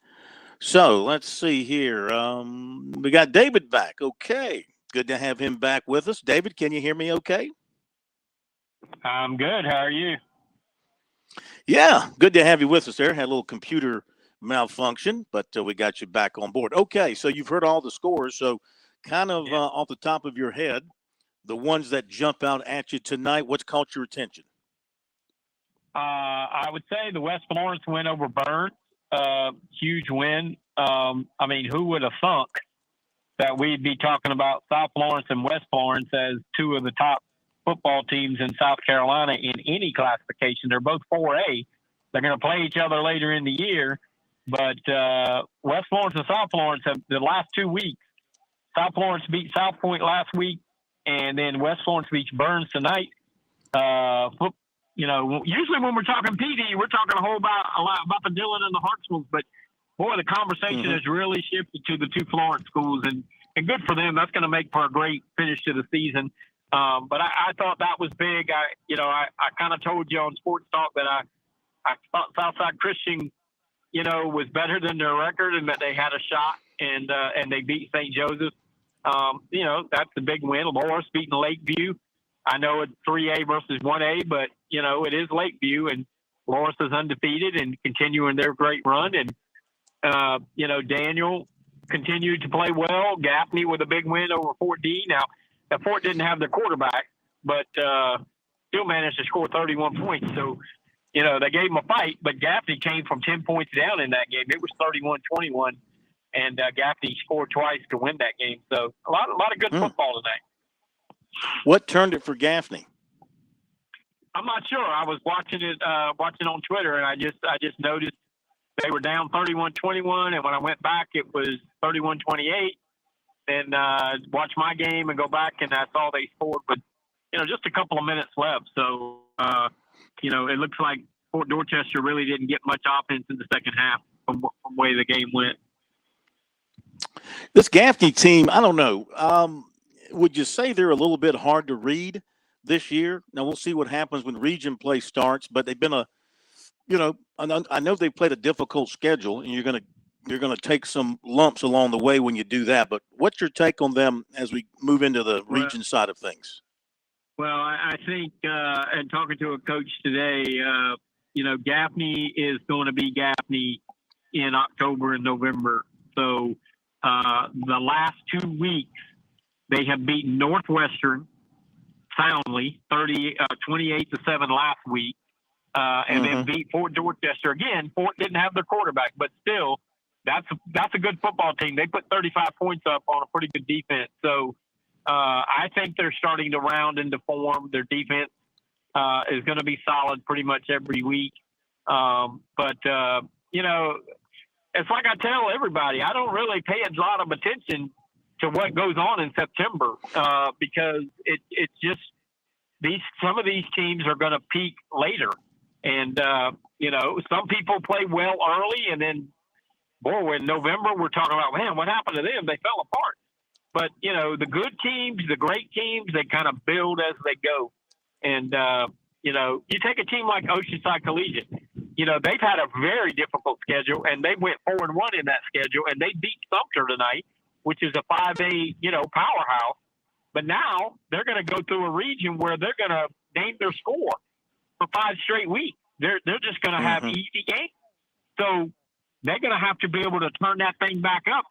so let's see here. We got David back. Okay, good to have him back with us. David, can you hear me okay? I'm good. How are you? Yeah, good to have you with us there. Had a little computer malfunction, but we got you back on board. Okay, so you've heard all the scores. So kind of off the top of your head, the ones that jump out at you tonight, what's caught your attention? I would say the West Florence win over Burns. Huge win. I mean, who would have thunk that we'd be talking about South Florence and West Florence as two of the top football teams in South Carolina in any classification? They're both 4A. They're going to play each other later in the year. But West Florence and South Florence have the last 2 weeks. South Florence beat South Point last week, and then West Florence beats Burns tonight. You know, usually when we're talking PD, we're talking a lot about the Dillon and the Hartsvilles. But boy, the conversation has really shifted to the two Florence schools, and good for them. That's going to make for a great finish to the season. But I thought that was big. I kind of told you on Sports Talk that I thought Southside Christian, was better than their record and that they had a shot, and they beat St. Joseph. That's a big win. Loris beating Lakeview. I know it's 3A versus 1A, but, it is Lakeview, and Loris is undefeated and continuing their great run. And, Daniel continued to play well. Gaffney with a big win over Fort D. Now Fort didn't have their quarterback, but still managed to score 31 points. So, they gave him a fight, but Gaffney came from 10 points down in that game. It was 31-21, and Gaffney scored twice to win that game. So a lot of good football tonight. What turned it for Gaffney? I'm not sure. I was watching on Twitter, and I just noticed they were down 31-21, and when I went back, it was 31-28. And watch my game and go back, and I saw they scored, but just a couple of minutes left. So it looks like Fort Dorchester really didn't get much offense in the second half from the way the game went. This Gaffney team, I don't know. Would you say they're a little bit hard to read this year? Now we'll see what happens when region play starts, but they've been I know they've played a difficult schedule, and you're going to take some lumps along the way when you do that. But what's your take on them as we move into the region side of things? Well, I think, and talking to a coach today, Gaffney is going to be Gaffney in October and November. So the last 2 weeks, they have beaten Northwestern soundly, 28-7 last week, and then beat Fort Dorchester again. Fort didn't have their quarterback, but still, that's a good football team. They put 35 points up on a pretty good defense. So I think they're starting to round into form. Their defense is going to be solid pretty much every week. But it's like I tell everybody, I don't really pay a lot of attention to what goes on in September because it's just some of these teams are going to peak later. And, some people play well early, and then, boy, in November, we're talking about, man, what happened to them? They fell apart. But, the good teams, the great teams, they kind of build as they go. And, you take a team like Oceanside Collegiate, they've had a very difficult schedule, and they went 4-1 in that schedule, and they beat Sumter tonight, which is a 5A, powerhouse. But now they're going to go through a region where they're going to name their score for 5 straight weeks. They're just going to have easy games. So they're going to have to be able to turn that thing back up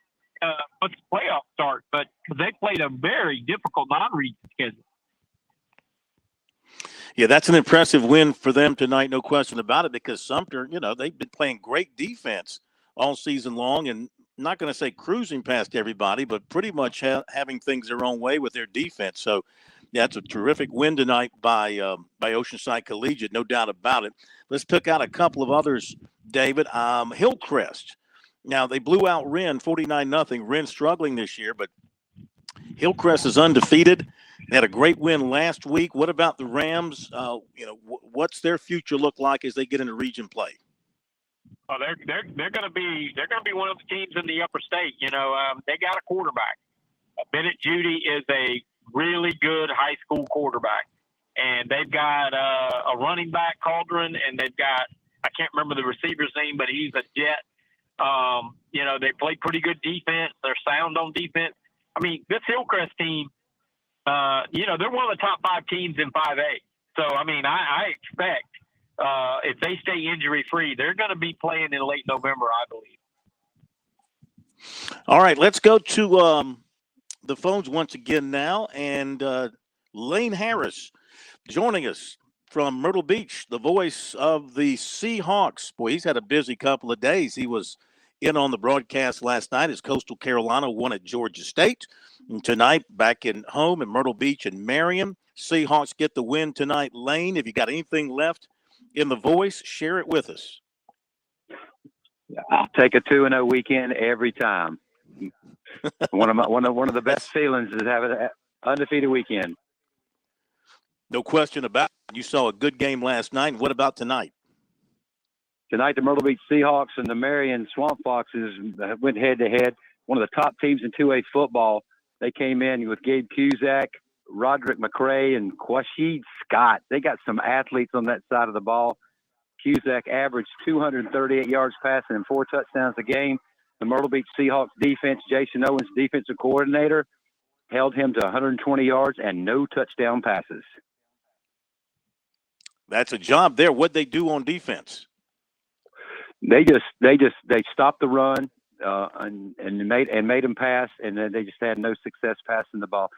once the playoffs start. But they played a very difficult non-region schedule. Yeah, that's an impressive win for them tonight, no question about it, because Sumter, they've been playing great defense all season long, and not going to say cruising past everybody, but pretty much having things their own way with their defense. So that's a terrific win tonight by Oceanside Collegiate, no doubt about it. Let's pick out a couple of others, David. Hillcrest. Now, they blew out Wren 49-0. Wren struggling this year, but Hillcrest is undefeated. They had a great win last week. What about the Rams? What's their future look like as they get into region play? Oh, they're going to be one of the teams in the upper state. They got a quarterback. Bennett Judy is a really good high school quarterback, and they've got a running back, Cauldron, and they've got, I can't remember the receiver's name, but he's a jet. They play pretty good defense. They're sound on defense. I mean, this Hillcrest team, they're one of the top 5 teams in 5A. So, I mean, I expect if they stay injury-free, they're going to be playing in late November, I believe. All right, let's go to the phones once again now. And Lane Harris joining us from Myrtle Beach, the voice of the Seahawks. Boy, he's had a busy couple of days. He was in on the broadcast last night as Coastal Carolina won at Georgia State. And tonight, back in home in Myrtle Beach and Marion. Seahawks get the win tonight. Lane, if you got anything left in the voice, share it with us. I'll take a 2-0 weekend every time. one of the best feelings is having an undefeated weekend. No question about it. You saw a good game last night. What about tonight? Tonight, the Myrtle Beach Seahawks and the Marion Swamp Foxes went head-to-head. One of the top teams in 2A football. They came in with Gabe Cusack, Roderick McRae and Quashid Scott. They got some athletes on that side of the ball. Cusack averaged 238 yards passing and 4 touchdowns a game. The Myrtle Beach Seahawks defense, Jason Owens, defensive coordinator, held him to 120 yards and no touchdown passes. That's a job there. What'd they do on defense? They stopped the run and made them pass, and then they just had no success passing the ball.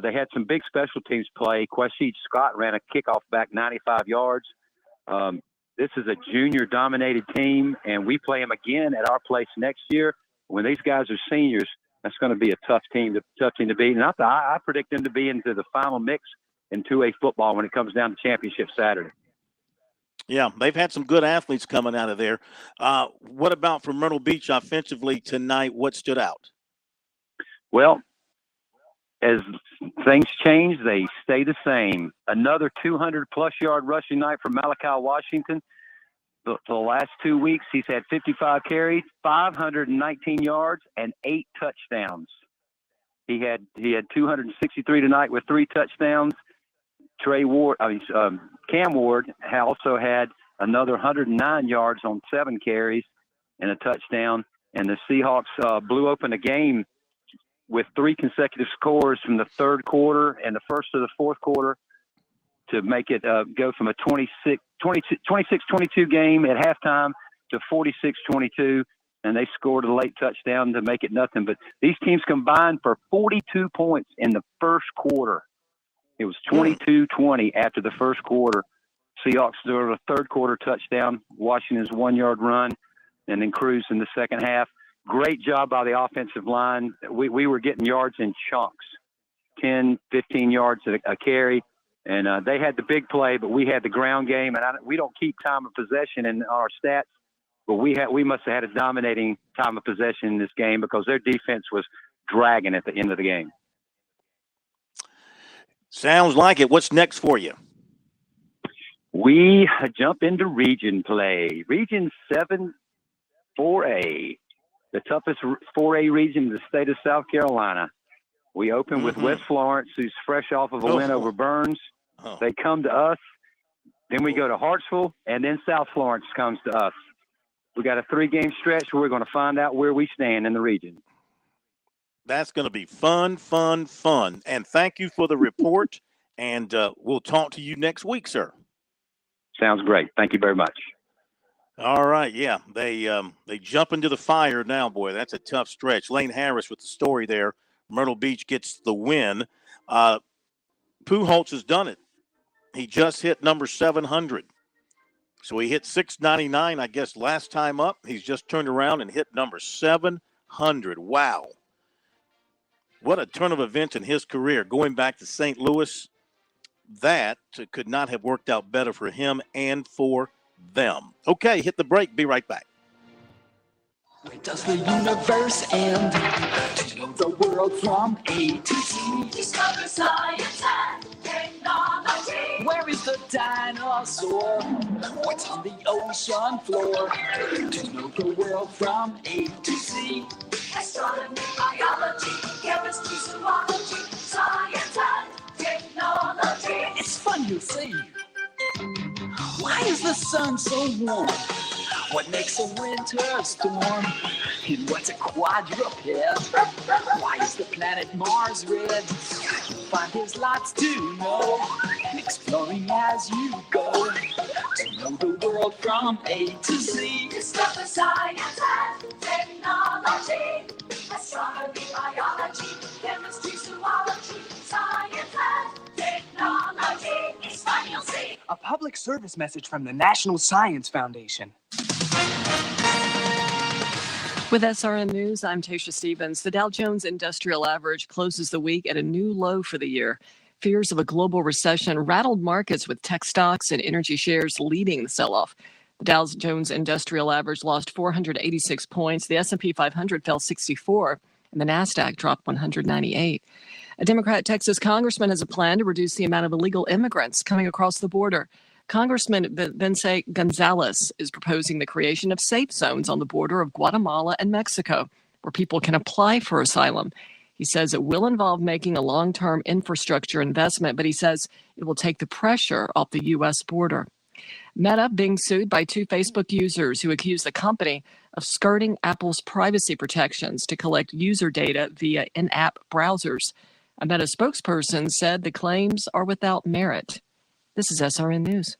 They had some big special teams play. Quashid Scott ran a kickoff back 95 yards. This is a junior-dominated team, and we play them again at our place next year. When these guys are seniors, that's going to be a tough team to beat. And I predict them to be into the final mix in 2A football when it comes down to championship Saturday. Yeah, they've had some good athletes coming out of there. What about for Myrtle Beach offensively tonight? What stood out? Well, as things change, they stay the same. Another 200-plus yard rushing night for Malachi Washington. For the last 2 weeks, he's had 55 carries, 519 yards, and 8 touchdowns. He had 263 tonight with 3 touchdowns. Cam Ward also had another 109 yards on 7 carries and a touchdown. And the Seahawks blew open a game with 3 consecutive scores from the third quarter and the first of the fourth quarter to make it go from a 26-22 game at halftime to 46-22. And they scored a late touchdown to make it nothing. But these teams combined for 42 points in the first quarter. It was 22-20 after the first quarter. Seahawks scored a third quarter touchdown, Washington's 1-yard run, and then cruised in the second half. Great job by the offensive line. We were getting yards in chunks, 10, 15 yards a carry. And they had the big play, but we had the ground game. And we don't keep time of possession in our stats, but we must have had a dominating time of possession in this game because their defense was dragging at the end of the game. Sounds like it. What's next for you? We jump into region play. Region 7 4A, the toughest 4A region in the state of South Carolina. We open with West Florence, who's fresh off of a win over Burns. They come to us. Then we go to Hartsville, and then South Florence comes to us. We got a 3-game stretch where we're going to find out where we stand in the region. That's going to be fun, fun, fun. And thank you for the report, and we'll talk to you next week, sir. Sounds great. Thank you very much. All right, yeah. They jump into the fire now, boy. That's a tough stretch. Lane Harris with the story there. Myrtle Beach gets the win. Pujols has done it. He just hit number 700. So he hit 699, I guess, last time up. He's just turned around and hit number 700. Wow. What a turn of events in his career. Going back to St. Louis, that could not have worked out better for him and for them. Okay, hit the break. Be right back. Where does the universe end? To know the world from A to Z. Discover science and technology. Where is the dinosaur? What's on the ocean floor? To know the world from A to Z. Astronomy, biology, chemistry, zoology, science and technology. It's fun, you see. Why is the sun so warm? What makes a winter storm? And what's a quadruped? Why is the planet Mars red? You'll find there's lots to know. Exploring as you go. To know the world from A to Z. Discover science and technology. Astronomy, biology, chemistry, zoology, science and technology. It's fun, you'll see. A public service message from the National Science Foundation. With SRN News, I'm Tasha Stevens. The Dow Jones Industrial Average closes the week at a new low for the year. Fears of a global recession rattled markets with tech stocks and energy shares leading the sell-off. The Dow Jones Industrial Average lost 486 points. The S&P 500 fell 64, and the NASDAQ dropped 198. A Democrat Texas congressman has a plan to reduce the amount of illegal immigrants coming across the border. Congressman Vince Gonzalez is proposing the creation of safe zones on the border of Guatemala and Mexico, where people can apply for asylum. He says it will involve making a long-term infrastructure investment, but he says it will take the pressure off the U.S. border. Meta being sued by 2 Facebook users who accuse the company of skirting Apple's privacy protections to collect user data via in-app browsers. A Meta spokesperson said the claims are without merit. This is SRN News.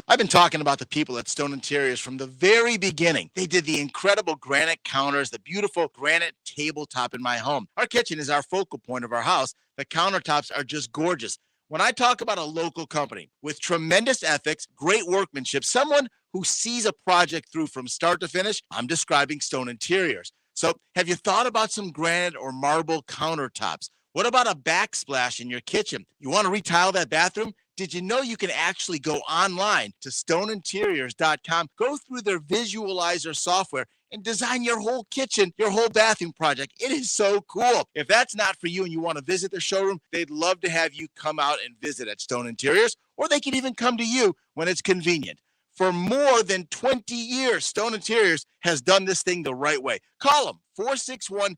I've been talking about the people at Stone Interiors from the very beginning. They did the incredible granite counters, the beautiful granite tabletop in my home. Our kitchen is our focal point of our house. The countertops are just gorgeous. When I talk about a local company with tremendous ethics, great workmanship, someone who sees a project through from start to finish, I'm describing Stone Interiors. So have you thought about some granite or marble countertops? What about a backsplash in your kitchen? You want to retile that bathroom? Did you know you can actually go online to stoneinteriors.com, go through their visualizer software, and design your whole kitchen, your whole bathroom project? It is so cool. If that's not for you and you want to visit their showroom, they'd love to have you come out and visit at Stone Interiors, or they can even come to you when it's convenient. For more than 20 years, Stone Interiors has done this thing the right way. Call them, 461-8950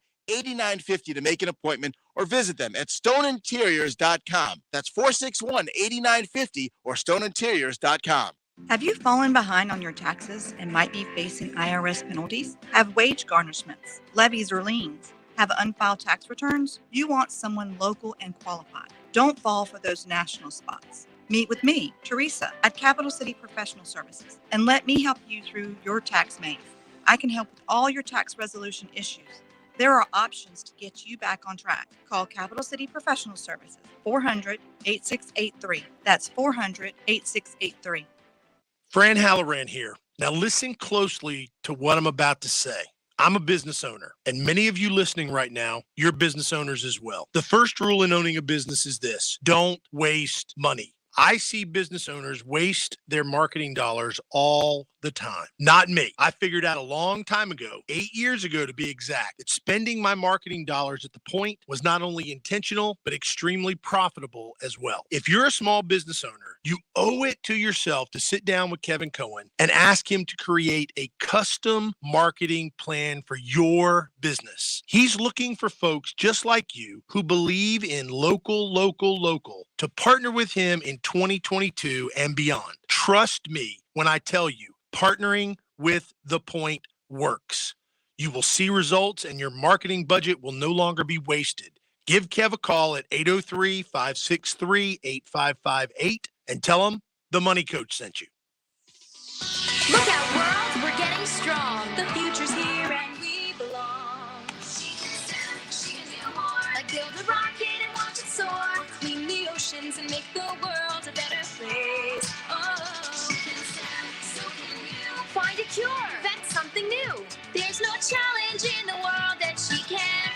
to make an appointment, or visit them at stoneinteriors.com. That's 461-8950 or stoneinteriors.com. Have you fallen behind on your taxes and might be facing IRS penalties? Have wage garnishments, levies, or liens? Have unfiled tax returns? You want someone local and qualified. Don't fall for those national spots. Meet with me, Teresa, at Capital City Professional Services, and let me help you through your tax maze. I can help with all your tax resolution issues. There are options to get you back on track. Call Capital City Professional Services, 400-8683. That's 400-8683. Fran Halloran here. Now listen closely to what I'm about to say. I'm a business owner, and many of you listening right now, you're business owners as well. The first rule in owning a business is this: don't waste money. I see business owners waste their marketing dollars all the time. Not me. I figured out a long time ago, 8 years ago to be exact, that spending my marketing dollars at the point was not only intentional, but extremely profitable as well. If you're a small business owner, you owe it to yourself to sit down with Kevin Cohen and ask him to create a custom marketing plan for your business. He's looking for folks just like you who believe in local to partner with him in 2022 and beyond. Trust me when I tell you, partnering with The Point works. You will see results and your marketing budget will no longer be wasted. Give Kev a call at 803-563-8558 and tell him the Money Coach sent you. Look out, world, we're getting strong. The future's here and we belong. Like build a rocket and watch it soar. Clean the oceans and make the world a better place. Oh, so can you find a cure, invent something new. There's no challenge in the world that she can't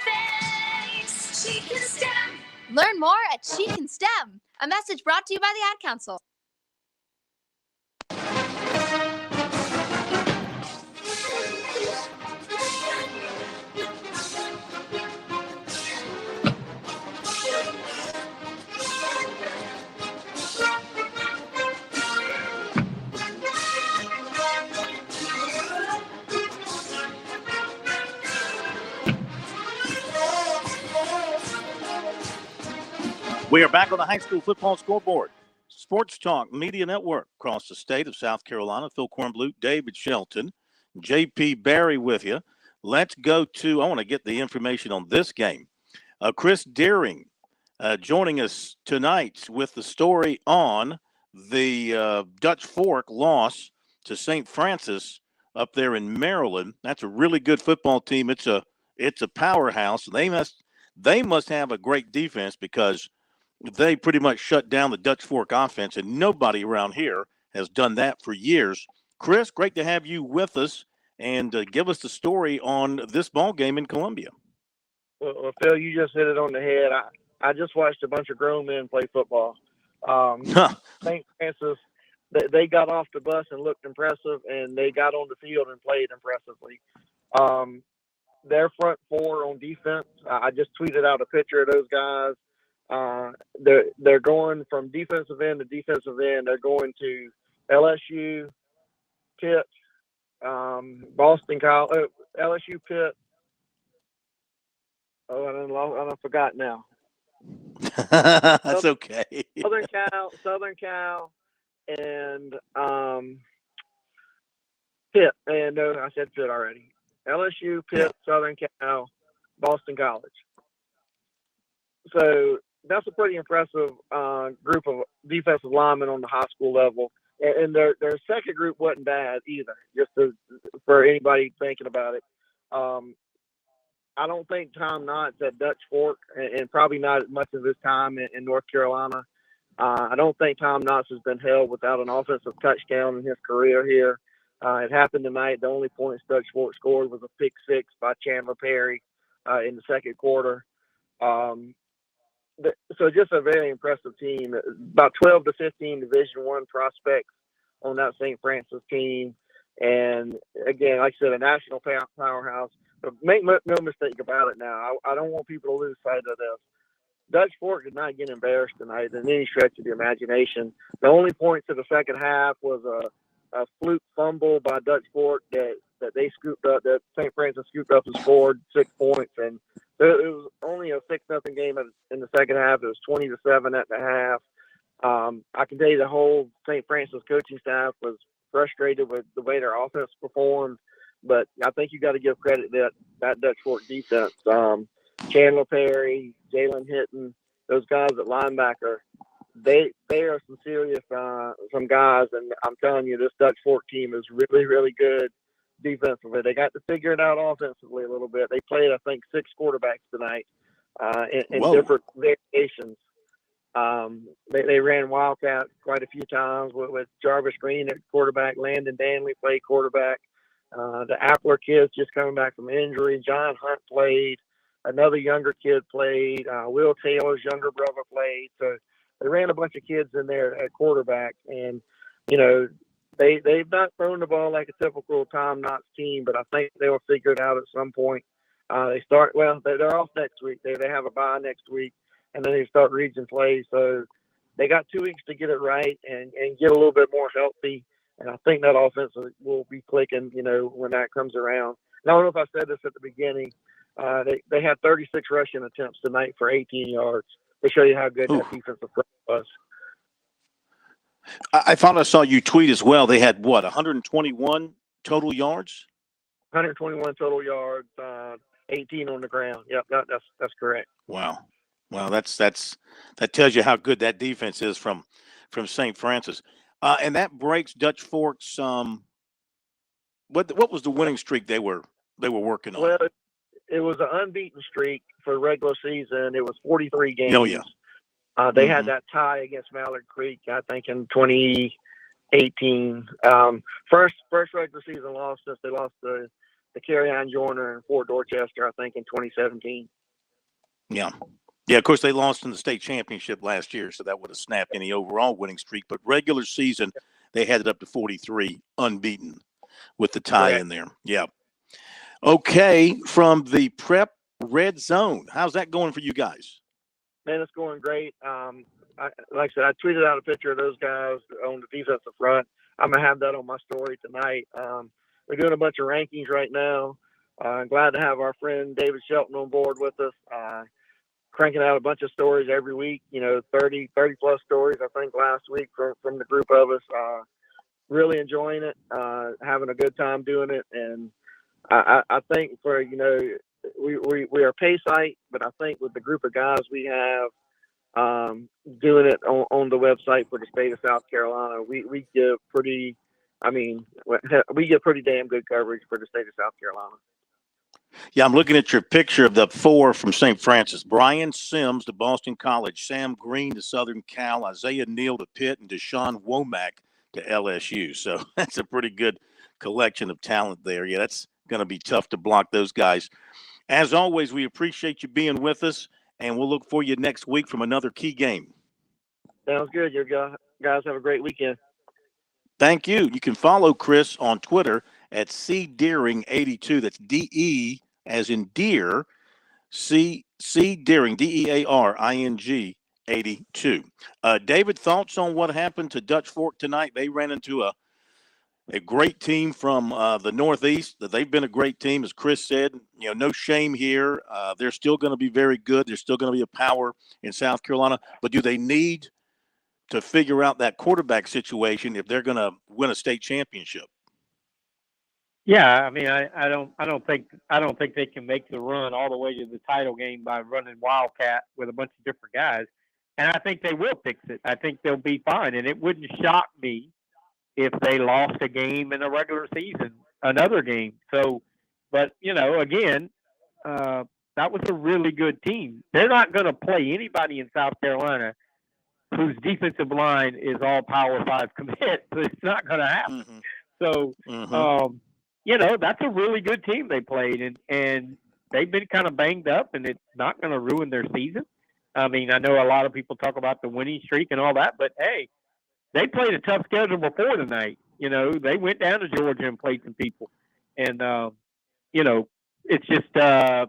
face. She can STEM. Learn more at She Can STEM. A message brought to you by the Ad Council. We are back on the high school football scoreboard. Sports Talk Media Network across the state of South Carolina. Phil Kornblut, David Shelton, JP Barry with you. Let's go to, I want to get the information on this game. Chris Deering joining us tonight with the story on the Dutch Fork loss to St. Francis up there in Maryland. That's a really good football team. It's a powerhouse. They must have a great defense because they pretty much shut down the Dutch Fork offense, and nobody around here has done that for years. Chris, great to have you with us, and give us the story on this ball game in Columbia. Well, Phil, you just hit it on the head. I just watched a bunch of grown men play football. St. Francis, they got off the bus and looked impressive, and they got on the field and played impressively. Their front four on defense, I just tweeted out a picture of those guys. They're going from defensive end to defensive end. They're going to LSU, Pitt, Boston College, LSU, Pitt, Oh, I forgot now. That's okay. Southern Cal, and Pitt. And no, I said Pitt already. LSU, Pitt, Southern Cal, Boston College. So that's a pretty impressive group of defensive linemen on the high school level. And their second group wasn't bad either, for anybody thinking about it. I don't think Tom Knott's at Dutch Fork, and probably not as much of his time in North Carolina. I don't think Tom Knott's has been held without an offensive touchdown in his career here. It happened tonight. The only points Dutch Fork scored was a pick six by Chandler Perry in the second quarter. So just a very impressive team. About 12 to 15 Division I prospects on that St. Francis team. And again, like I said, a national powerhouse. But make no mistake about it now. I don't want people to lose sight of this. Dutch Fork did not get embarrassed tonight in any stretch of the imagination. The only points of the second half was a fluke fumble by Dutch Fork that they scooped up, that St. Francis scooped up and scored 6 points. And it was only a 6-0 game in the second half. It was 20-7 at the half. I can tell you the whole St. Francis coaching staff was frustrated with the way their offense performed. But I think you got to give credit that Dutch Fork defense. Chandler Perry, Jalen Hitton, those guys at linebacker, they are some serious some guys, and I'm telling you, this Dutch Fork team is really, really good defensively. They got to figure it out offensively a little bit. They played, I think, 6 quarterbacks tonight in different variations. They ran Wildcat quite a few times with Jarvis Green at quarterback. Landon Danley played quarterback. The Appler kids just coming back from injury. John Hunt played. Another younger kid played. Will Taylor's younger brother played. So they ran a bunch of kids in there at quarterback. And, they've not thrown the ball like a typical Tom Knott's team, but I think they'll figure it out at some point. They're off next week. They have a bye next week, and then they start region play. So they got 2 weeks to get it right and get a little bit more healthy. And I think that offense will be clicking, when that comes around. And I don't know if I said this at the beginning. They had 36 rushing attempts tonight for 18 yards. To show you how good that defensive front was. I thought I saw you tweet as well. They had 121 total yards? 121 total yards, 18 on the ground. Yep, that's correct. Wow, that tells you how good that defense is from St. Francis. And that breaks Dutch Fork's what was the winning streak they were working on? Well, it was an unbeaten streak for regular season. It was 43 games. Oh yeah. They had that tie against Mallard Creek, I think, in 2018. First regular season loss since they lost to Carrie-Ann Joyner and Fort Dorchester, I think, in 2017. Yeah. Yeah, of course, they lost in the state championship last year, so that would have snapped any overall winning streak. But regular season, they had it up to 43, unbeaten, with the tie in there. Yeah. Okay, from the prep red zone, how's that going for you guys? Man, it's going great. Like I said, I tweeted out a picture of those guys on the defensive front. I'm going to have that on my story tonight. We're doing a bunch of rankings right now. I'm glad to have our friend David Shelton on board with us. Cranking out a bunch of stories every week, 30 plus stories, I think, last week from the group of us. Really enjoying it, having a good time doing it. And I think we are pay site, but I think with the group of guys we have doing it on the website for the state of South Carolina, we give pretty damn good coverage for the state of South Carolina. Yeah, I'm looking at your picture of the 4 from St. Francis. Brian Sims to Boston College, Sam Green to Southern Cal, Isaiah Neal to Pitt, and Deshaun Womack to LSU. So that's a pretty good collection of talent there. Yeah, that's going to be tough to block those guys. As always, we appreciate you being with us, and we'll look for you next week from another key game. Sounds good. You guys have a great weekend. Thank you. You can follow Chris on Twitter at cdeering82. That's DE as in deer, C Deering, DEARING 82. David, thoughts on what happened to Dutch Fork tonight? They ran into a great team from the Northeast. That they've been a great team, as Chris said. No shame here. They're still going to be very good. They're still going to be a power in South Carolina. But do they need to figure out that quarterback situation if they're going to win a state championship? Yeah, I mean, I don't think they can make the run all the way to the title game by running Wildcat with a bunch of different guys. And I think they will fix it. I think they'll be fine. And it wouldn't shock me if they lost a game in the regular season, another game. So, but again, that was a really good team. They're not going to play anybody in South Carolina whose defensive line is all Power 5 commit. So it's not going to happen. So, that's a really good team they played, and they've been kind of banged up, and it's not going to ruin their season. I mean, I know a lot of people talk about the winning streak and all that, but hey, they played a tough schedule before tonight. They went down to Georgia and played some people, and it's just they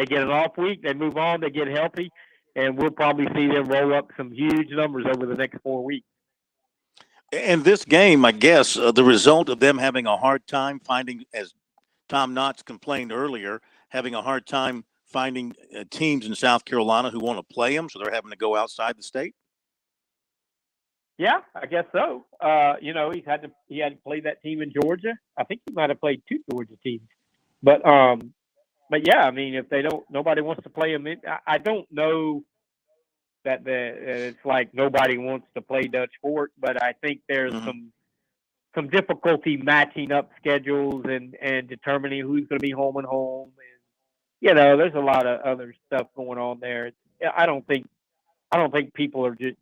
get an off week, they move on, they get healthy, and we'll probably see them roll up some huge numbers over the next 4 weeks. And this game, I guess, the result of them having a hard time finding, as Tom Knotts complained earlier, having a hard time finding teams in South Carolina who want to play them, so they're having to go outside the state. Yeah, I guess so. He had to play that team in Georgia. I think he might have played 2 Georgia teams, but yeah, I mean, if nobody wants to play him. I don't know that it's like nobody wants to play Dutch Fork, but I think there's some difficulty matching up schedules and determining who's going to be home and home. And there's a lot of other stuff going on there. I don't think people are just.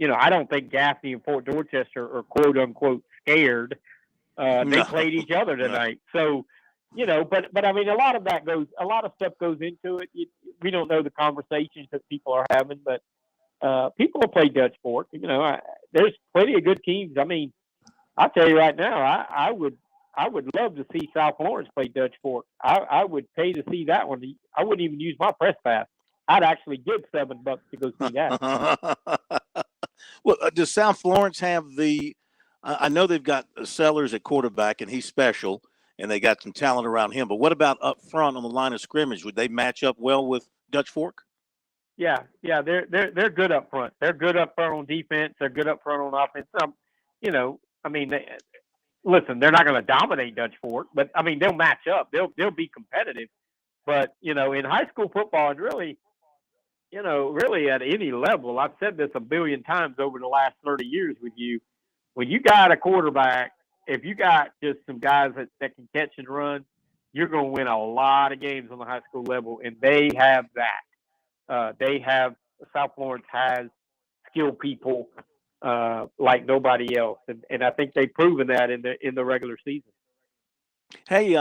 I don't think Gaffney and Fort Dorchester are quote unquote scared. They played each other tonight. So, but I mean, a lot of stuff goes into it. We don't know the conversations that people are having, but people will play Dutch Fork. There's plenty of good teams. I mean, I'll tell you right now, I would love to see South Florence play Dutch Fork. I would pay to see that one. I wouldn't even use my press pass. I'd actually give $7 to go see that. Well, does South Florence have I know they've got Sellers at quarterback, and he's special, and they got some talent around him. But what about up front on the line of scrimmage? Would they match up well with Dutch Fork? Yeah, they're good up front. They're good up front on defense. They're good up front on offense. I mean, listen, they're not going to dominate Dutch Fork, but I mean, they'll match up. They'll be competitive. But in high school football, and really at any level, I've said this a billion times over the last 30 years with you. When you got a quarterback, if you got just some guys that can catch and run, you're going to win a lot of games on the high school level, and they have that. South Florence has skilled people like nobody else, and I think they've proven that in the regular season. Hey,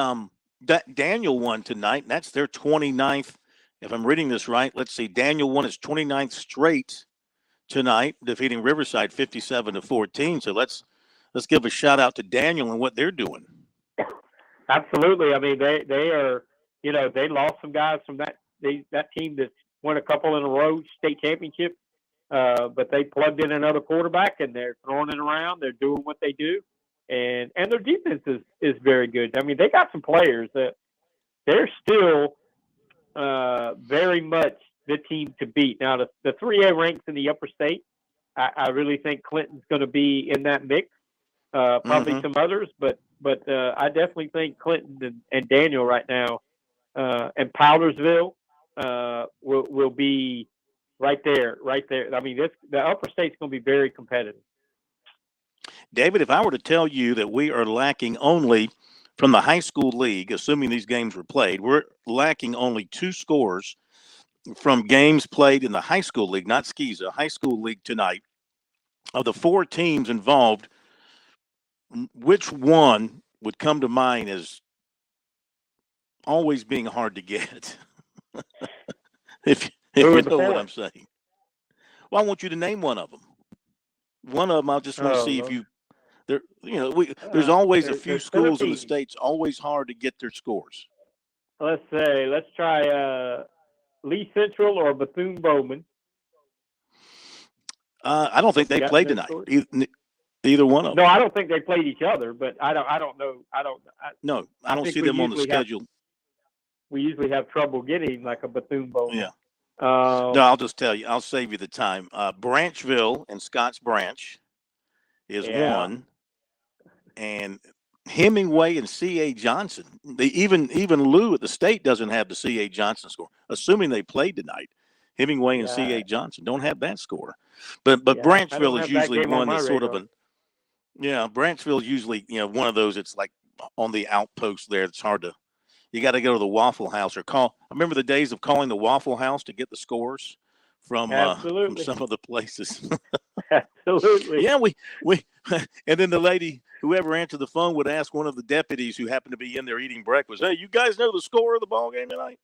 Daniel won tonight, and that's their 29th. If I'm reading this right, let's see. Daniel won his 29th straight tonight, defeating Riverside 57-14. So let's give a shout out to Daniel and what they're doing. Absolutely. I mean, they are. They lost some guys from that team that won a couple in a row state championship, but they plugged in another quarterback and they're throwing it around. They're doing what they do, and their defense is very good. I mean, they got some players that they're still very much the team to beat. Now, the 3A ranks in the upper state, I really think Clinton's going to be in that mix. Probably some others, but I definitely think Clinton and Daniel right now, and Powdersville will be right there. I mean, the upper state's going to be very competitive. David, if I were to tell you that we are lacking only from the high school league, assuming these games were played, we're lacking only 2 scores from games played in the high school league, not SCISA, high school league tonight. Of the 4 teams involved, which one would come to mind as always being hard to get? if you know what I'm saying. Well, I want you to name one of them. One of them, I just want to see if you. There's always a few schools in the states. Always hard to get their scores. Let's try Lee Central or Bethune-Bowman. I don't think they played tonight. Either one of them. No, I don't think they played each other, but I don't know. No, I don't think see we them on the usually have- schedule. We usually have trouble getting like a Bethune Bowl. Yeah. No, I'll just tell you. I'll save you the time. Branchville and Scotts Branch is Yeah. one, and Hemingway and C.A. Johnson. They even Lou at the state doesn't have the C.A. Johnson score, assuming they played tonight. Hemingway and Yeah. C.A. Johnson don't have that score, but Yeah, I don't Branchville is have that usually game on one my that's sort of radar. an Branchville is usually one of those. It's like on the outpost there. It's hard to. You got to go to the Waffle House or call. I remember the days of calling the Waffle House to get the scores from Absolutely. some of the places. Absolutely. Yeah, we and then the lady, whoever answered the phone, would ask one of the deputies who happened to be in there eating breakfast, "Hey, you guys know the score of the ball game tonight?"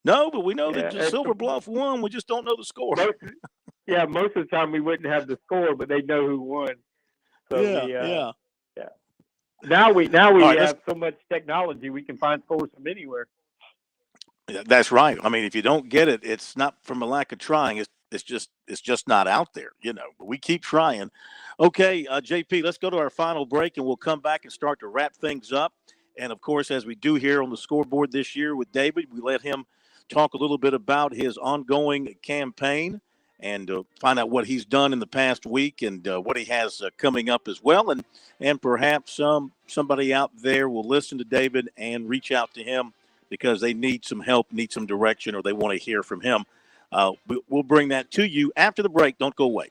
No, but we know that it's Silver Bluff won. We just don't know the score. Most of the time we wouldn't have the score, but they know who won. So Yeah. Now we All right, have so much technology we can find scores from anywhere. Yeah, that's right. I mean, if you don't get it, it's not from a lack of trying. It's just not out there, But we keep trying. Okay, JP, let's go to our final break, and we'll come back and start to wrap things up. And of course, as we do here on the scoreboard this year with David, we let him talk a little bit about his ongoing campaign and find out what he's done in the past week and what he has coming up as well. And perhaps somebody out there will listen to David and reach out to him because they need some help, need some direction, or they want to hear from him. We'll bring that to you after the break. Don't go away.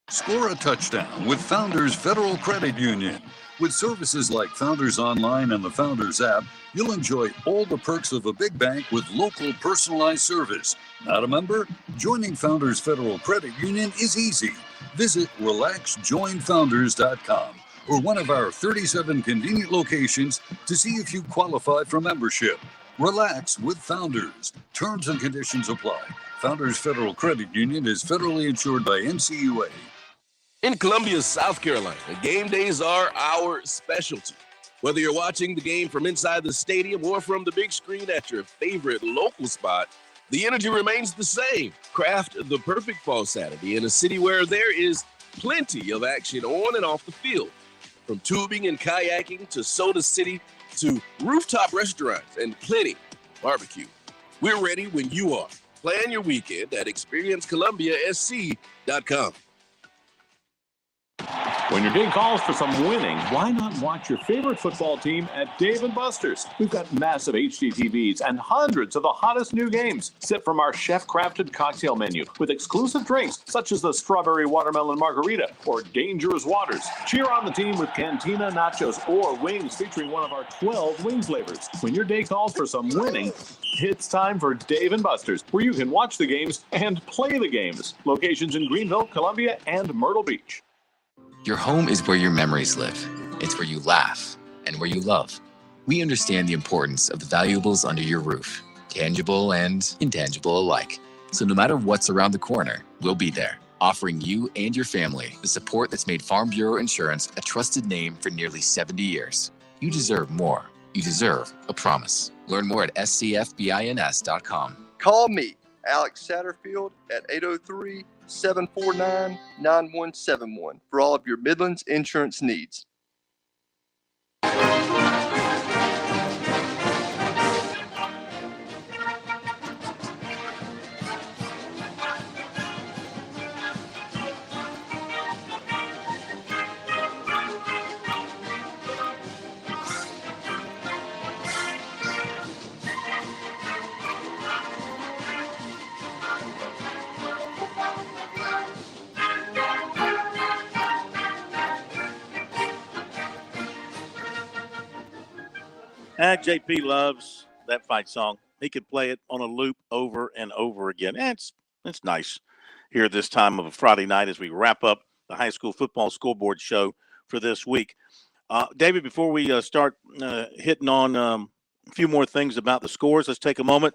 Score a touchdown with Founders Federal Credit Union. With services like Founders Online and the Founders app, you'll enjoy all the perks of a big bank with local personalized service. Not a member? Joining Founders Federal Credit Union is easy. Visit relaxjoinfounders.com or one of our 37 convenient locations to see if you qualify for membership. Relax with Founders. Terms and conditions apply. Founders Federal Credit Union is federally insured by NCUA. In Columbia, South Carolina, game days are our specialty. Whether you're watching the game from inside the stadium or from the big screen at your favorite local spot, the energy remains the same. Craft the perfect fall Saturday in a city where there is plenty of action on and off the field. From tubing and kayaking to Soda City to rooftop restaurants and plenty barbecue. We're ready when you are. Plan your weekend at ExperienceColumbiaSC.com. When your day calls for some winning, why not watch your favorite football team at Dave & Buster's? We've got massive HD TVs and hundreds of the hottest new games. Sip from our chef-crafted cocktail menu with exclusive drinks such as the Strawberry Watermelon Margarita or Dangerous Waters. Cheer on the team with Cantina Nachos or wings featuring one of our 12 wing flavors. When your day calls for some winning, it's time for Dave & Buster's, where you can watch the games and play the games. Locations in Greenville, Columbia, and Myrtle Beach. Your home is where your memories live. It's where you laugh and where you love. We understand the importance of the valuables under your roof, tangible and intangible alike. So no matter what's around the corner, we'll be there, offering you and your family the support that's made Farm Bureau Insurance a trusted name for nearly 70 years. You deserve more. You deserve a promise. Learn more at scfbins.com. Call me, Alex Satterfield, at 803-749-9171 for all of your Midlands insurance needs. JP loves that fight song. He could play it on a loop over and over again. It's nice here this time of a Friday night as we wrap up the high school football scoreboard show for this week. David, before we start hitting on a few more things about the scores, let's take a moment,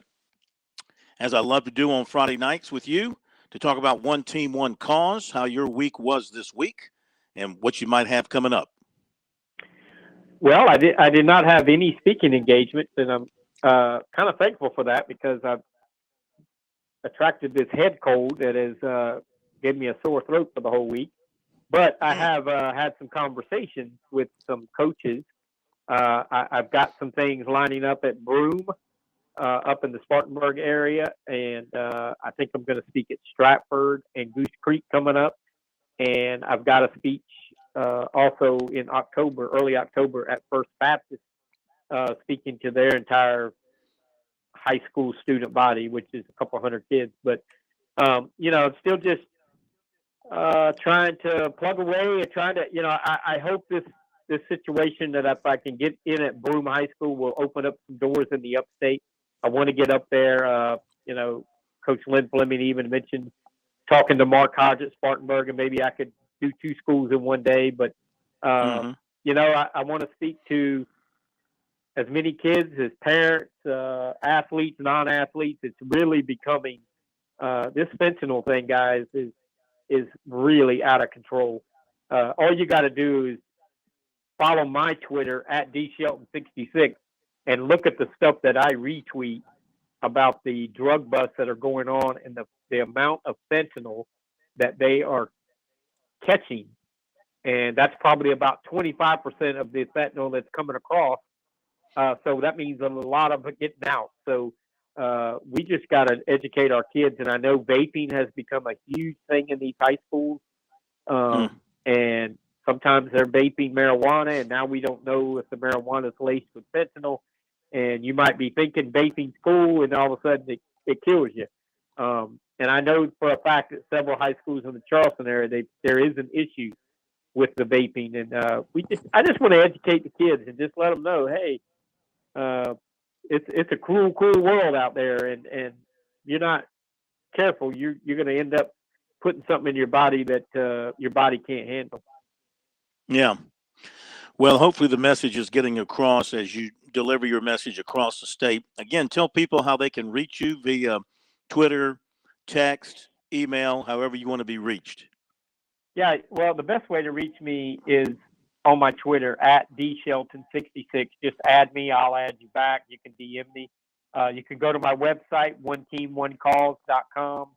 as I love to do on Friday nights with you, to talk about One Team, One Cause, how your week was this week, and what you might have coming up. Well, I did not have any speaking engagements, and I'm kind of thankful for that because I've attracted this head cold that has gave me a sore throat for the whole week. But I have had some conversations with some coaches. I've got some things lining up at Broome, up in the Spartanburg area, and I think I'm going to speak at Stratford and Goose Creek coming up. And I've got a speech also in October, early October, at First Baptist, speaking to their entire high school student body, which is a couple hundred kids. But I'm still just trying to plug away and trying to, I hope this situation that if I can get in at Broome High School will open up some doors in the upstate. I want to get up there. Coach Lynn Fleming even mentioned talking to Mark Hodge at Spartanburg, and maybe I could do 2 schools in one day. But, I want to speak to as many kids as parents, athletes, non-athletes. It's really becoming this fentanyl thing, guys, is really out of control. All you got to do is follow my Twitter at dshelton66 and look at the stuff that I retweet about the drug busts that are going on and the amount of fentanyl that they are catching. And that's probably about 25% of the fentanyl that's coming across. So that means a lot of it getting out. So we just got to educate our kids. And I know vaping has become a huge thing in these high schools. And sometimes they're vaping marijuana, and now we don't know if the marijuana is laced with fentanyl. And you might be thinking vaping's cool, and all of a sudden it kills you. And I know for a fact that several high schools in the Charleston area, there is an issue with the vaping. And I just want to educate the kids and just let them know, hey, it's a cruel world out there, and you're not careful, you're going to end up putting something in your body that your body can't handle. Yeah. Well, hopefully the message is getting across as you deliver your message across the state. Again, tell people how they can reach you via Twitter, text, email, however you want to be reached. Yeah, well, the best way to reach me is on my Twitter at dshelton66. Just add me. I'll add you back. You can DM me. You can go to my website, oneteamonecalls.com.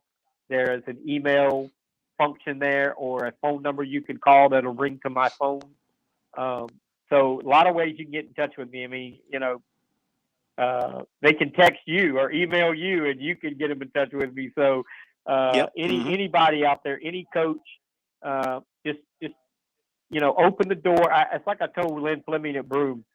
There is an email function there or a phone number you can call that'll ring to my phone. So a lot of ways you can get in touch with me. I mean, they can text you or email you, and you can get them in touch with me. So anybody out there, any coach, just open the door. It's like I told Lynn Fleming at Broome.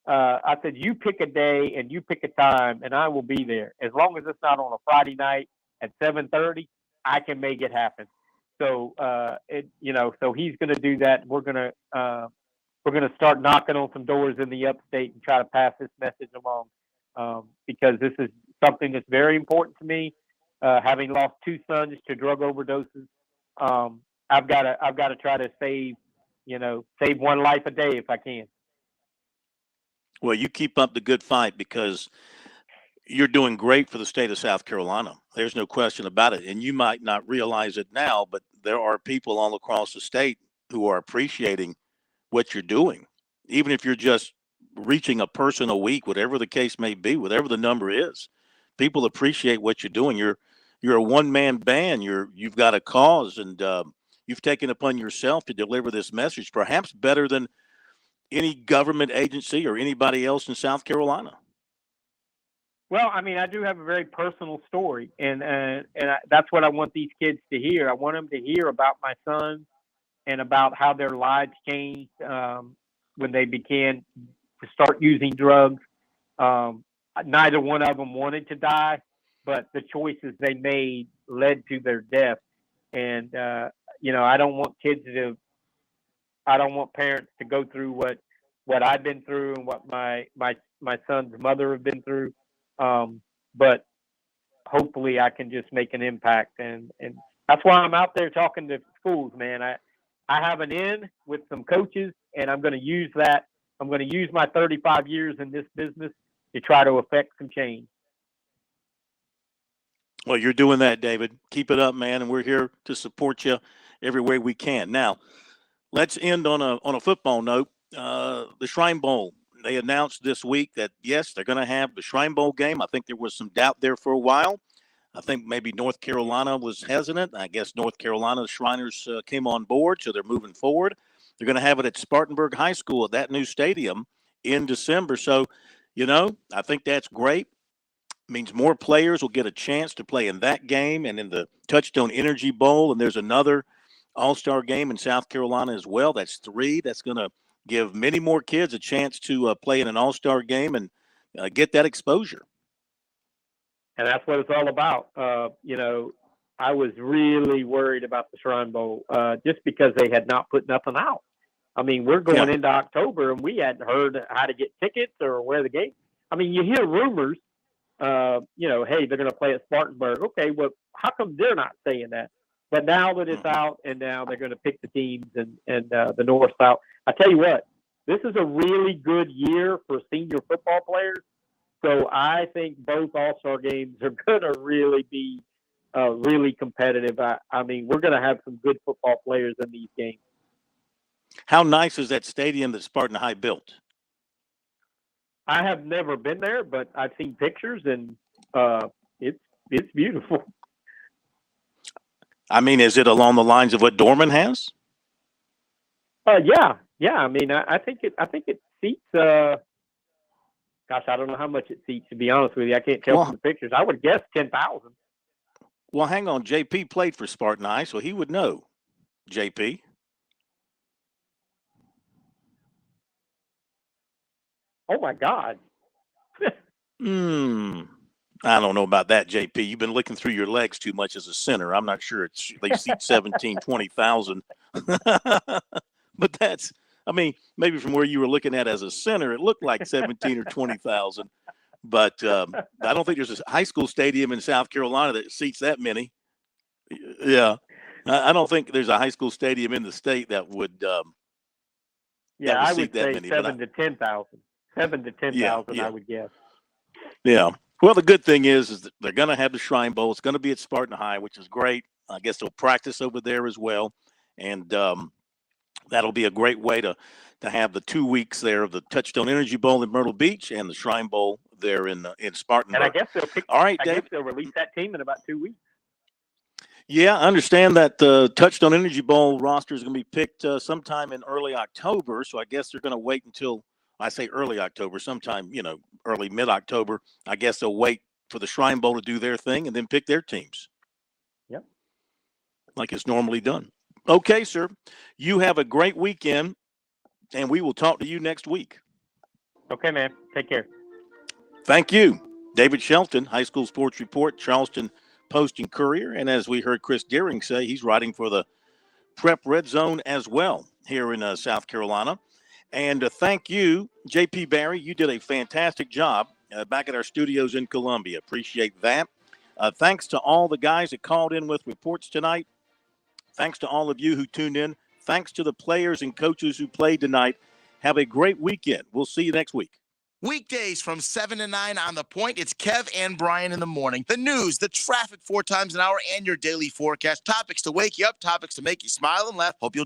I said, you pick a day and you pick a time, and I will be there. As long as it's not on a Friday night at 7:30, I can make it happen. So so he's going to do that. We're going to start knocking on some doors in the upstate and try to pass this message along, because this is something that's very important to me. Having lost 2 sons to drug overdoses, I've got to try to save one life a day if I can. Well, you keep up the good fight, because you're doing great for the state of South Carolina. There's no question about it. And you might not realize it now, but there are people all across the state who are appreciating what you're doing. Even if you're just reaching a person a week, whatever the case may be, whatever the number is, people appreciate what you're doing. You're a one-man band. You've got a cause, and you've taken upon yourself to deliver this message, perhaps better than any government agency or anybody else in South Carolina. Well, I mean, I do have a very personal story, and that's what I want these kids to hear. I want them to hear about my sons and about how their lives changed when they began to start using drugs. Neither one of them wanted to die, but the choices they made led to their death. And I don't want parents to go through what I've been through and what my son's mother have been through. But hopefully I can just make an impact, and that's why I'm out there talking to schools, man. I have an in with some coaches, and I'm going to use that. I'm going to use my 35 years in this business to try to affect some change. Well, you're doing that, David. Keep it up, man, and we're here to support you every way we can. Now, let's end on a football note. The Shrine Bowl. They announced this week that, yes, they're going to have the Shrine Bowl game. I think there was some doubt there for a while. I think maybe North Carolina was hesitant. I guess North Carolina Shriners came on board, so they're moving forward. They're going to have it at Spartanburg High School at that new stadium in December. So, I think that's great. Means more players will get a chance to play in that game and in the Touchstone Energy Bowl. And there's another All-Star game in South Carolina as well. That's 3. That's going to give many more kids a chance to play in an All-Star game and get that exposure. And that's what it's all about. I was really worried about the Shrine Bowl just because they had not put nothing out. I mean, we're going into October, and we hadn't heard how to get tickets or where the game. I mean, you hear rumors, hey, they're going to play at Spartanburg. Okay, well, how come they're not saying that? But now that it's out, and now they're going to pick the teams and the North South. I tell you what, this is a really good year for senior football players. So I think both All-Star games are going to really be really competitive. I mean, we're going to have some good football players in these games. How nice is that stadium that Spartan High built? I have never been there, but I've seen pictures, and it's beautiful. I mean, is it along the lines of what Dorman has? Yeah. I mean, I think it seats. Gosh, I don't know how much it seats. To be honest with you, I can't tell from the pictures. I would guess 10,000. Well, hang on. JP played for Spartan High, so he would know. JP. Oh my God. I don't know about that, JP. You've been looking through your legs too much as a center. I'm not sure they seat 17, 20,000. But that's, I mean, maybe from where you were looking at as a center, it looked like 17 or 20,000. But I don't think there's a high school stadium in South Carolina that seats that many. Yeah. I don't think there's a high school stadium in the state that would I would say many, 7 to 10,000. 7 to 10,000, I would guess. Yeah. Well, the good thing is that they're going to have the Shrine Bowl. It's going to be at Spartan High, which is great. I guess they'll practice over there as well. And that'll be a great way to have the 2 weeks there of the Touchstone Energy Bowl in Myrtle Beach and the Shrine Bowl there in Spartanburg. And I guess they'll guess they'll release that team in about 2 weeks. Yeah, I understand that the Touchstone Energy Bowl roster is going to be picked sometime in early October. So I guess they're going to wait until, I say early October, sometime, early mid-October. I guess they'll wait for the Shrine Bowl to do their thing and then pick their teams. Yep. Like it's normally done. Okay, sir. You have a great weekend, and we will talk to you next week. Okay, man. Take care. Thank you. David Shelton, High School Sports Report, Charleston Post and Courier. And as we heard Chris Deering say, he's writing for the Prep Red Zone as well here in South Carolina. And thank you, J.P. Barry. You did a fantastic job back at our studios in Columbia. Appreciate that. Thanks to all the guys that called in with reports tonight. Thanks to all of you who tuned in. Thanks to the players and coaches who played tonight. Have a great weekend. We'll see you next week. Weekdays from 7 to 9 on The Point. It's Kev and Brian in the morning. The news, the traffic 4 times an hour, and your daily forecast. Topics to wake you up, topics to make you smile and laugh. Hope you'll